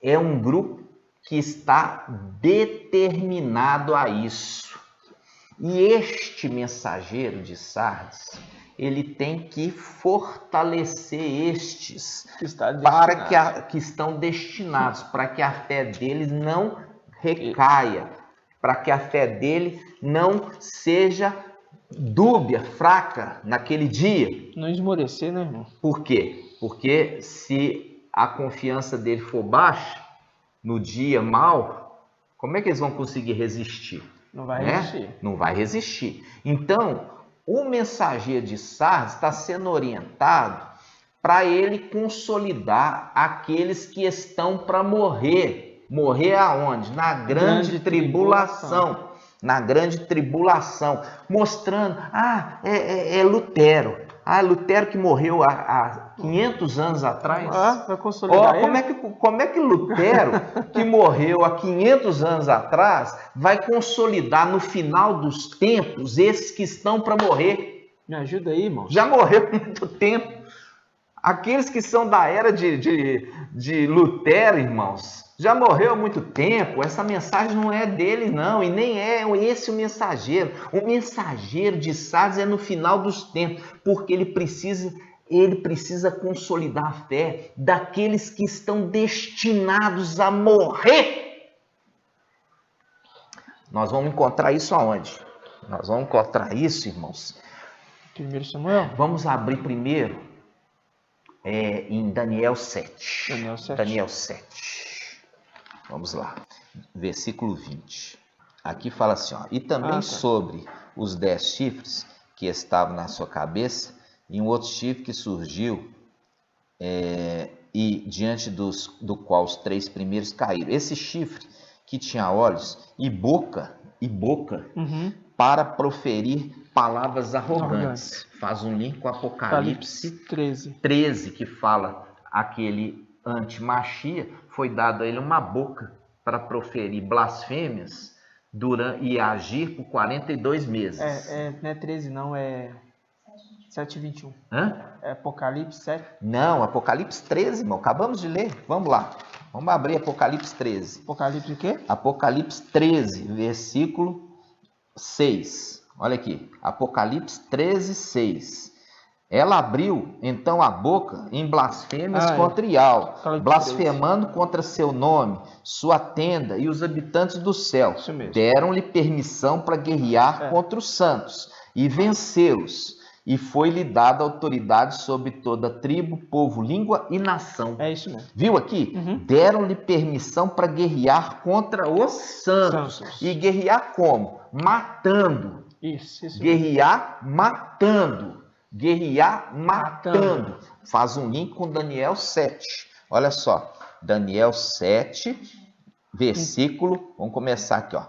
É um grupo que está determinado a isso. E este mensageiro de Sardes, ele tem que fortalecer estes que estão destinados, para que a fé deles não recaia, para que a fé dele não seja dúbia, fraca naquele dia. Não esmorecer, né, irmão? Por quê? Porque se a confiança dele for baixa, no dia mau, como é que eles vão conseguir resistir? Não vai resistir. Não vai resistir. Então, o mensageiro de Sardes está sendo orientado para ele consolidar aqueles que estão para morrer. Morrer aonde? Na grande tribulação. Na grande tribulação. Mostrando, é Lutero. Lutero que morreu há 500 anos atrás. Vai consolidar ele? Como é que Lutero, que morreu há 500 anos atrás, vai consolidar no final dos tempos esses que estão para morrer? Me ajuda aí, irmão. Já morreu há muito tempo. Aqueles que são da era de Lutero, irmãos, já morreu há muito tempo. Essa mensagem não é dele, não. E nem é esse o mensageiro. O mensageiro de Sardes é no final dos tempos. Porque ele precisa consolidar a fé daqueles que estão destinados a morrer. Nós vamos encontrar isso aonde? Nós vamos encontrar isso, irmãos. 1 Samuel. Vamos abrir primeiro em Daniel 7. Daniel 7. Vamos lá. Versículo 20. Aqui fala assim, ó. E também sobre os 10 chifres que estavam na sua cabeça, e um outro chifre que surgiu, e diante do qual os 3 primeiros caíram. Esse chifre que tinha olhos e boca, para proferir palavras arrogantes. Faz um link com Apocalipse 13, que fala aquele anti-Machia, foi dado a ele uma boca para proferir blasfêmias e agir por 42 meses. Não é 13 não, é 7:21. É Apocalipse 7? Não, Apocalipse 13, irmão. Acabamos de ler. Vamos lá. Vamos abrir Apocalipse 13. Apocalipse o quê? Apocalipse 13, versículo 6. Olha aqui. Apocalipse 13, 6. Ela abriu, então, a boca em blasfêmias contra Ial, blasfemando contra seu nome, sua tenda e os habitantes do céu. Deram-lhe permissão para guerrear contra os santos e vencê-los. E foi-lhe dada autoridade sobre toda tribo, povo, língua e nação. É isso mesmo. Viu aqui? Deram-lhe permissão para guerrear contra os santos. E guerrear como? Matando. Isso guerrear matando. Guerrear matando. Faz um link com Daniel 7. Olha só. Daniel 7, versículo, vamos começar aqui, ó.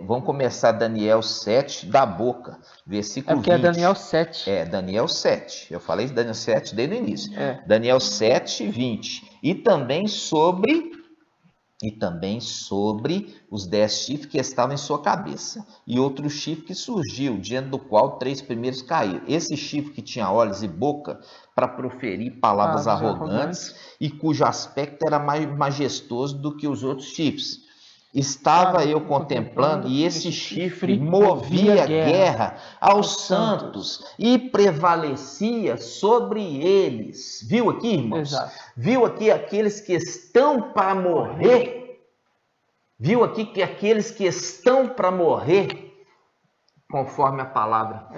Vamos começar Daniel 7 da boca, versículo 20. É Daniel 7. Daniel 7. Eu falei de Daniel 7 desde o início. Daniel 7, 20. E também sobre os 10 chifres que estavam em sua cabeça, e outro chifre que surgiu, diante do qual 3 primeiros caíram. Esse chifre que tinha olhos e boca para proferir palavras arrogantes, e cujo aspecto era mais majestoso do que os outros chifres. Estava eu contemplando, e esse chifre movia guerra aos santos e prevalecia sobre eles. Viu aqui, irmãos? Exato. Viu aqui aqueles que estão para morrer? Viu aqui que aqueles que estão para morrer, conforme a palavra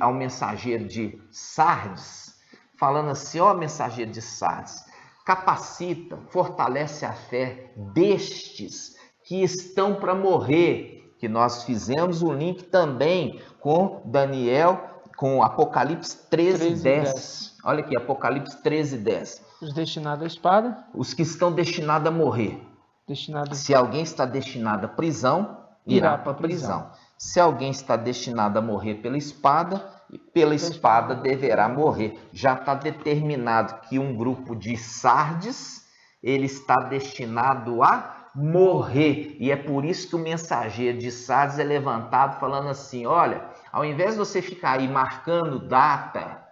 ao mensageiro de Sardes, falando assim, ó mensageiro de Sardes, capacita, fortalece a fé destes que estão para morrer, que nós fizemos um link também com Daniel, com Apocalipse 13, 10. Olha aqui, Apocalipse 13, 10. Os destinados à espada. Os que estão destinados a morrer. Se alguém está destinado à prisão, irá para a prisão. Se alguém está destinado a morrer pela espada deverá morrer. Já está determinado que um grupo de Sardes, ele está destinado a morrer, e é por isso que o mensageiro de Sardes é levantado falando assim, olha, ao invés de você ficar aí marcando data,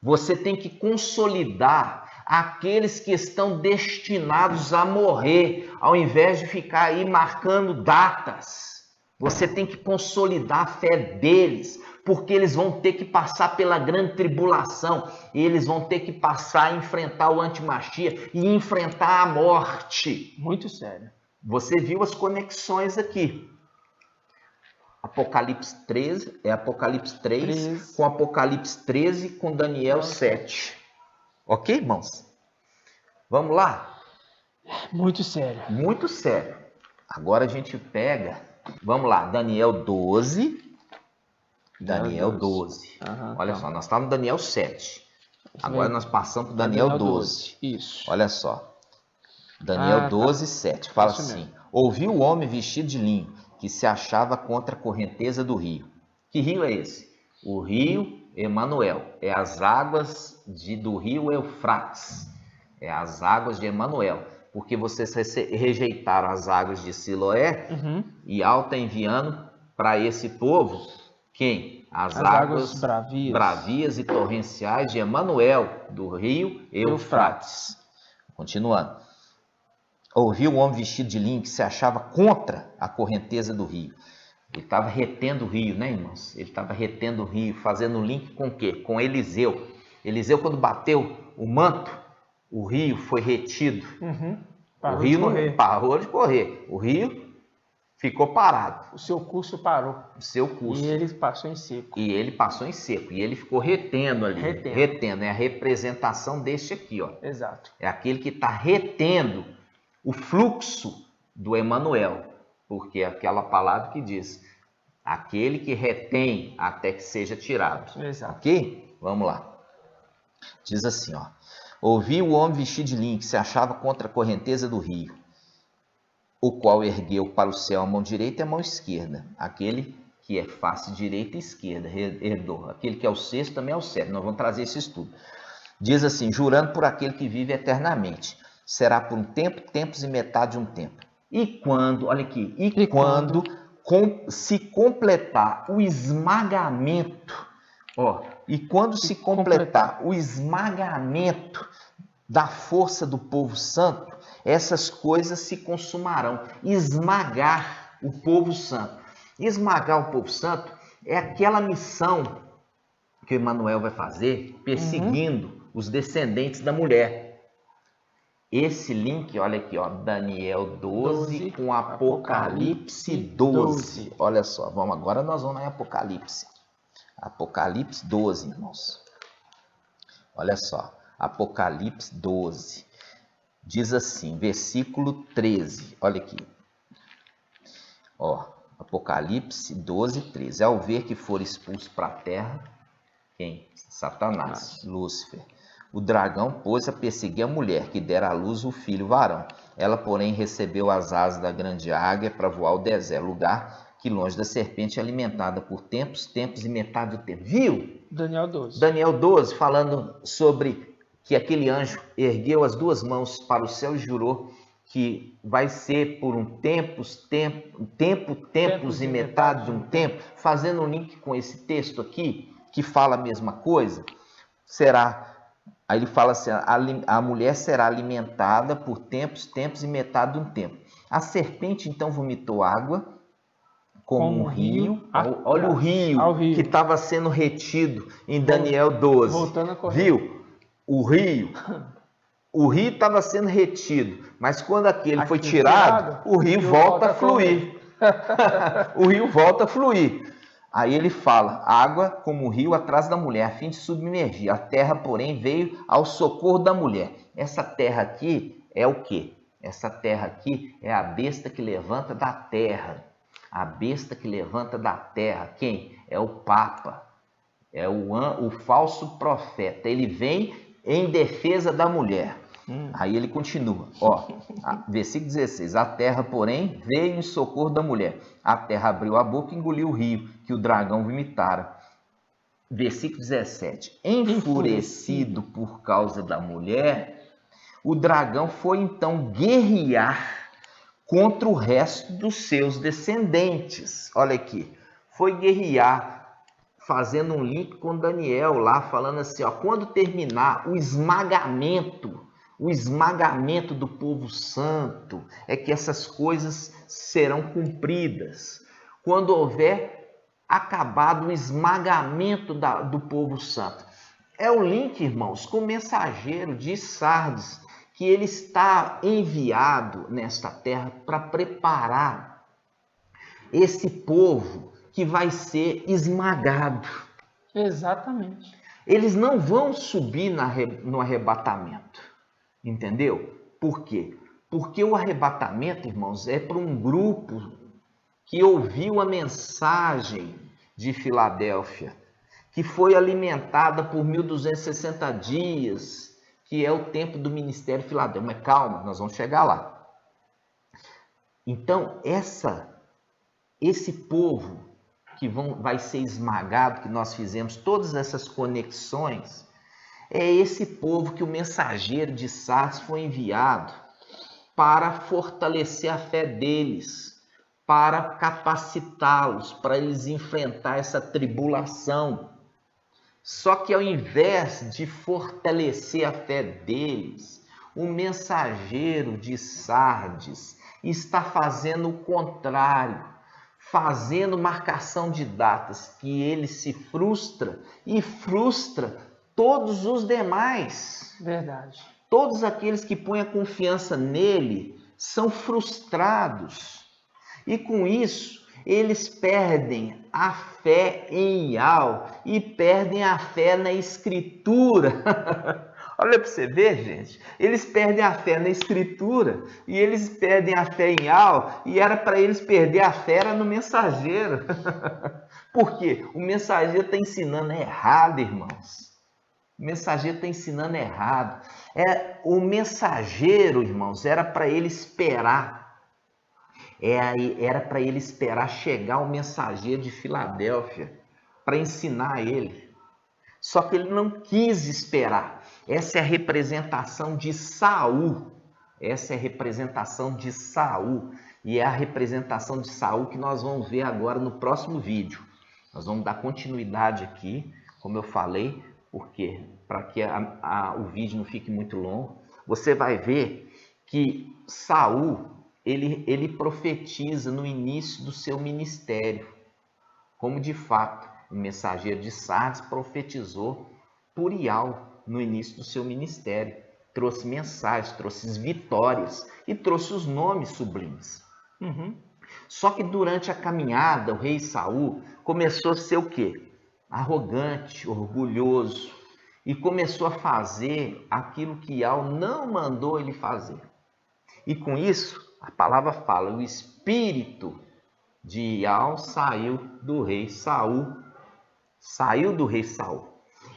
você tem que consolidar aqueles que estão destinados a morrer, ao invés de ficar aí marcando datas. Você tem que consolidar a fé deles, porque eles vão ter que passar pela grande tribulação, e eles vão ter que passar a enfrentar o antimachia e enfrentar a morte. Muito sério. Você viu as conexões aqui. Apocalipse 13, Apocalipse 3 com Apocalipse 13 com Daniel 7. Ok, irmãos? Vamos lá? Muito sério. Muito sério. Agora a gente pega, vamos lá, Daniel 12. Daniel 12. Olha só, nós estávamos no Daniel 7. Agora nós passamos para Daniel 12. Isso. Olha só. Daniel 12, 7. Fala assim. Ouvi o homem vestido de linho, que se achava contra a correnteza do rio. Que rio é esse? O rio Emanuel. É as águas do rio Eufrates. É as águas de Emanuel. Porque vocês rejeitaram as águas de Siloé, e Alto está enviando para esse povo quem? As águas bravias e torrenciais de Emanuel, do rio Eufrates. Continuando. Ouvi o homem vestido de linho que se achava contra a correnteza do rio. Ele estava retendo o rio, né, irmãos? Ele estava retendo o rio, fazendo link com o quê? Com Eliseu. Eliseu, quando bateu o manto, o rio foi retido. O rio não parou de correr. O rio ficou parado. O seu curso parou. E ele passou em seco. E ele ficou retendo ali. Retendo. É a representação deste aqui, ó. Exato. É aquele que está retendo o fluxo do Emanuel. Porque é aquela palavra que diz, aquele que retém até que seja tirado. Exato. Ok? Vamos lá. Diz assim, ó. Ouvi o homem vestido de linho que se achava contra a correnteza do rio, o qual ergueu para o céu a mão direita e a mão esquerda. Aquele que é face direita e esquerda, herdou. Aquele que é o sexto também é o sétimo. Nós vamos trazer esse estudo. Diz assim, jurando por aquele que vive eternamente. Será por um tempo, tempos e metade de um tempo. E quando, olha aqui, quando se completar o esmagamento, ó, e quando se completar o esmagamento da força do povo santo, essas coisas se consumarão. Esmagar o povo santo. Esmagar o povo santo é aquela missão que o Emanuel vai fazer perseguindo os descendentes da mulher. Esse link, olha aqui, ó, Daniel 12 com Apocalipse 12. Olha só, agora nós vamos em Apocalipse. Apocalipse 12, irmãos. Olha só, Apocalipse 12. Diz assim, versículo 13. Olha aqui. Ó, Apocalipse 12, 13. Ao ver que for expulso para a terra, quem? Satanás, Lúcifer. O dragão pôs a perseguir a mulher, que dera à luz o filho varão. Ela, porém, recebeu as asas da grande águia para voar ao deserto, lugar que longe da serpente é alimentada por tempos, tempos e metade do tempo. Viu? Daniel 12. Daniel 12, falando sobre que aquele anjo ergueu as duas mãos para o céu e jurou que vai ser por um tempos e metade de um tempo, fazendo um link com esse texto aqui, que fala a mesma coisa, aí ele fala assim, a mulher será alimentada por tempos e metade de um tempo. A serpente então vomitou água como um rio. Olha o rio que estava sendo retido em Daniel 12. Voltando a correr. Viu? O rio estava sendo retido, mas quando aquele foi tirado, o rio volta a fluir. O rio volta a fluir. Aí ele fala, água como o rio atrás da mulher, a fim de submergir. A terra, porém, veio ao socorro da mulher. Essa terra aqui é o quê? Essa terra aqui é a besta que levanta da terra. A besta que levanta da terra. Quem? É o Papa. É o falso profeta. Ele vem em defesa da mulher. Aí ele continua, versículo 16, a terra, porém, veio em socorro da mulher. A terra abriu a boca e engoliu o rio, que o dragão vomitara. Versículo 17, enfurecido por causa da mulher, o dragão foi então guerrear contra o resto dos seus descendentes. Olha aqui, foi guerrear, fazendo um link com Daniel lá, falando assim, quando terminar o esmagamento do povo santo, é que essas coisas serão cumpridas. Quando houver acabado o esmagamento do povo santo. É o link, irmãos, com o mensageiro de Sardes, que ele está enviado nesta terra para preparar esse povo que vai ser esmagado. Exatamente. Eles não vão subir no arrebatamento. Entendeu? Por quê? Porque o arrebatamento, irmãos, é para um grupo que ouviu a mensagem de Filadélfia, que foi alimentada por 1260 dias, que é o tempo do ministério Filadélfia. Mas calma, nós vamos chegar lá. Então, esse povo que vai ser esmagado, que nós fizemos todas essas conexões, é esse povo que o mensageiro de Sardes foi enviado para fortalecer a fé deles, para capacitá-los, para eles enfrentar essa tribulação. Só que ao invés de fortalecer a fé deles, o mensageiro de Sardes está fazendo o contrário, fazendo marcação de datas, que ele se frustra e frustra todos os demais. Verdade. Todos aqueles que põem a confiança nele são frustrados. E com isso, eles perdem a fé em Yahweh e perdem a fé na Escritura. Olha para você ver, gente. Eles perdem a fé na Escritura e eles perdem a fé em Yahweh, e era para eles perder a fé no mensageiro. Por quê? O mensageiro está ensinando errado, irmãos. O mensageiro está ensinando errado. O mensageiro, irmãos, era para ele esperar. Era para ele esperar chegar o mensageiro de Filadélfia para ensinar ele. Só que ele não quis esperar. Essa é a representação de Saul. Essa é a representação de Saul. E é a representação de Saul que nós vamos ver agora no próximo vídeo. Nós vamos dar continuidade aqui, como eu falei, porque para que o vídeo não fique muito longo, você vai ver que Saul, ele profetiza no início do seu ministério, como de fato o mensageiro de Sardes profetizou por Ial no início do seu ministério. Trouxe mensagens, trouxe vitórias e trouxe os nomes sublimes. Só que durante a caminhada, o rei Saul começou a ser o quê? Arrogante, orgulhoso, e começou a fazer aquilo que Ial não mandou ele fazer. E com isso, a palavra fala, o espírito de Ial saiu do rei Saul.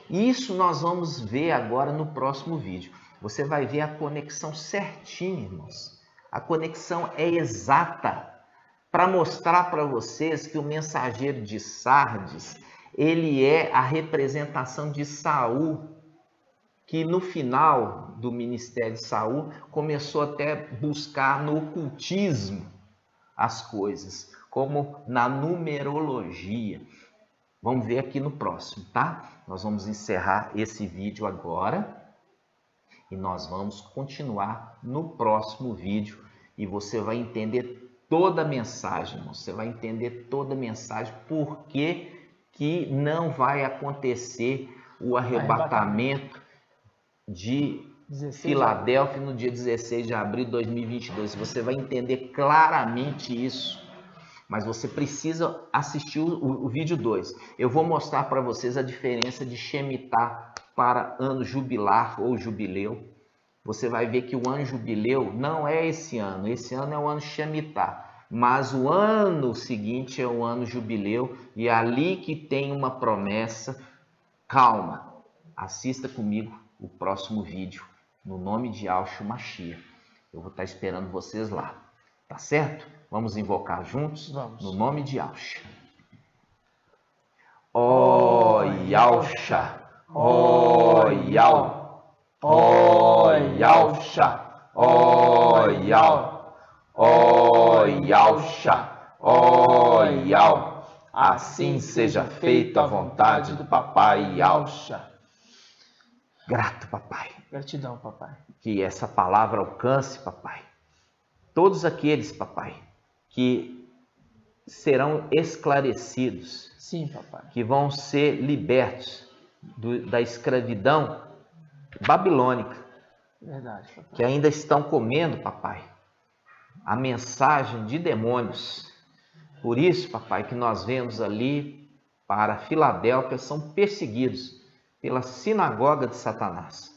Isso nós vamos ver agora no próximo vídeo. Você vai ver a conexão certinha, irmãos. A conexão é exata para mostrar para vocês que o mensageiro de Sardes, ele é a representação de Saul, que no final do ministério de Saul começou até a buscar no ocultismo as coisas, como na numerologia. Vamos ver aqui no próximo, tá? Nós vamos encerrar esse vídeo agora e nós vamos continuar no próximo vídeo e você vai entender toda a mensagem, você vai entender toda a mensagem, por que não vai acontecer o arrebatamento de Filadélfia no dia 16 de abril de 2022. Você vai entender claramente isso. Mas você precisa assistir o vídeo 2. Eu vou mostrar para vocês a diferença de Shemitah para ano jubilar ou jubileu. Você vai ver que o ano jubileu não é esse ano é o ano Shemitah. Mas o ano seguinte é o ano jubileu e é ali que tem uma promessa. Calma, assista comigo o próximo vídeo, no nome de Yahshua Mashiach. Eu vou estar esperando vocês lá, tá certo? Vamos invocar juntos? Vamos. No nome de Yahshua. Ó Yahshua, ó Yahshua, ó Yahshua, ó Yahshua, ó Yahshua, ó Yahshua. Assim seja feita a vontade do papai Yahshua. Grato, papai. Gratidão, papai. Que essa palavra alcance, papai, todos aqueles, papai, que serão esclarecidos. Sim, papai. Que vão ser libertos da escravidão babilônica. Verdade, papai. Que ainda estão comendo, papai, a mensagem de demônios. Por isso, papai, que nós vemos ali para Filadélfia são perseguidos pela sinagoga de Satanás.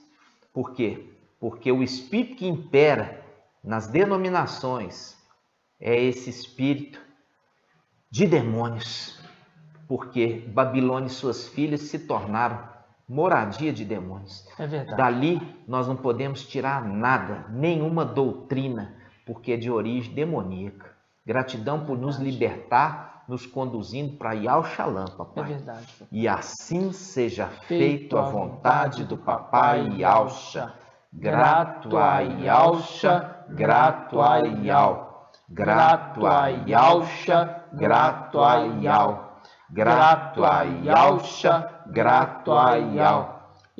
Por quê? Porque o espírito que impera nas denominações é esse espírito de demônios. Porque Babilônia e suas filhas se tornaram moradia de demônios. É verdade. Dali nós não podemos tirar nada, nenhuma doutrina, porque é de origem demoníaca. Gratidão por nos libertar, nos conduzindo para Yahushalã, papai. É verdade, papai. E assim seja feito a vontade do papai Yahusha. Grato a Yahusha, grato a Yahusha. Grato a Yahusha, grato a Yahusha. Grato a Yahusha, grato a Yahusha.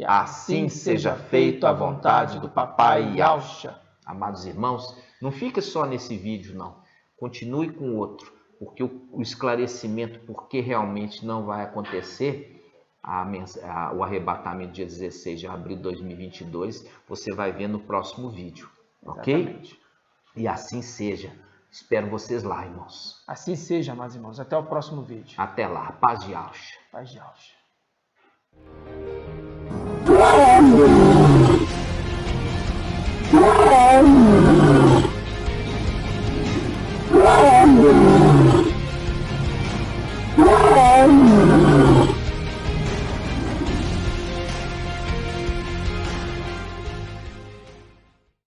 Assim seja feito a vontade do papai Yahusha. Amados irmãos, não fica só nesse vídeo, não. Continue com o outro, porque o esclarecimento, porque realmente não vai acontecer o arrebatamento dia 16 de abril de 2022, você vai ver no próximo vídeo, ok? Exatamente. E assim seja. Espero vocês lá, irmãos. Assim seja, amados irmãos. Até o próximo vídeo. Até lá. Paz de Yahshua. Paz de Yahshua.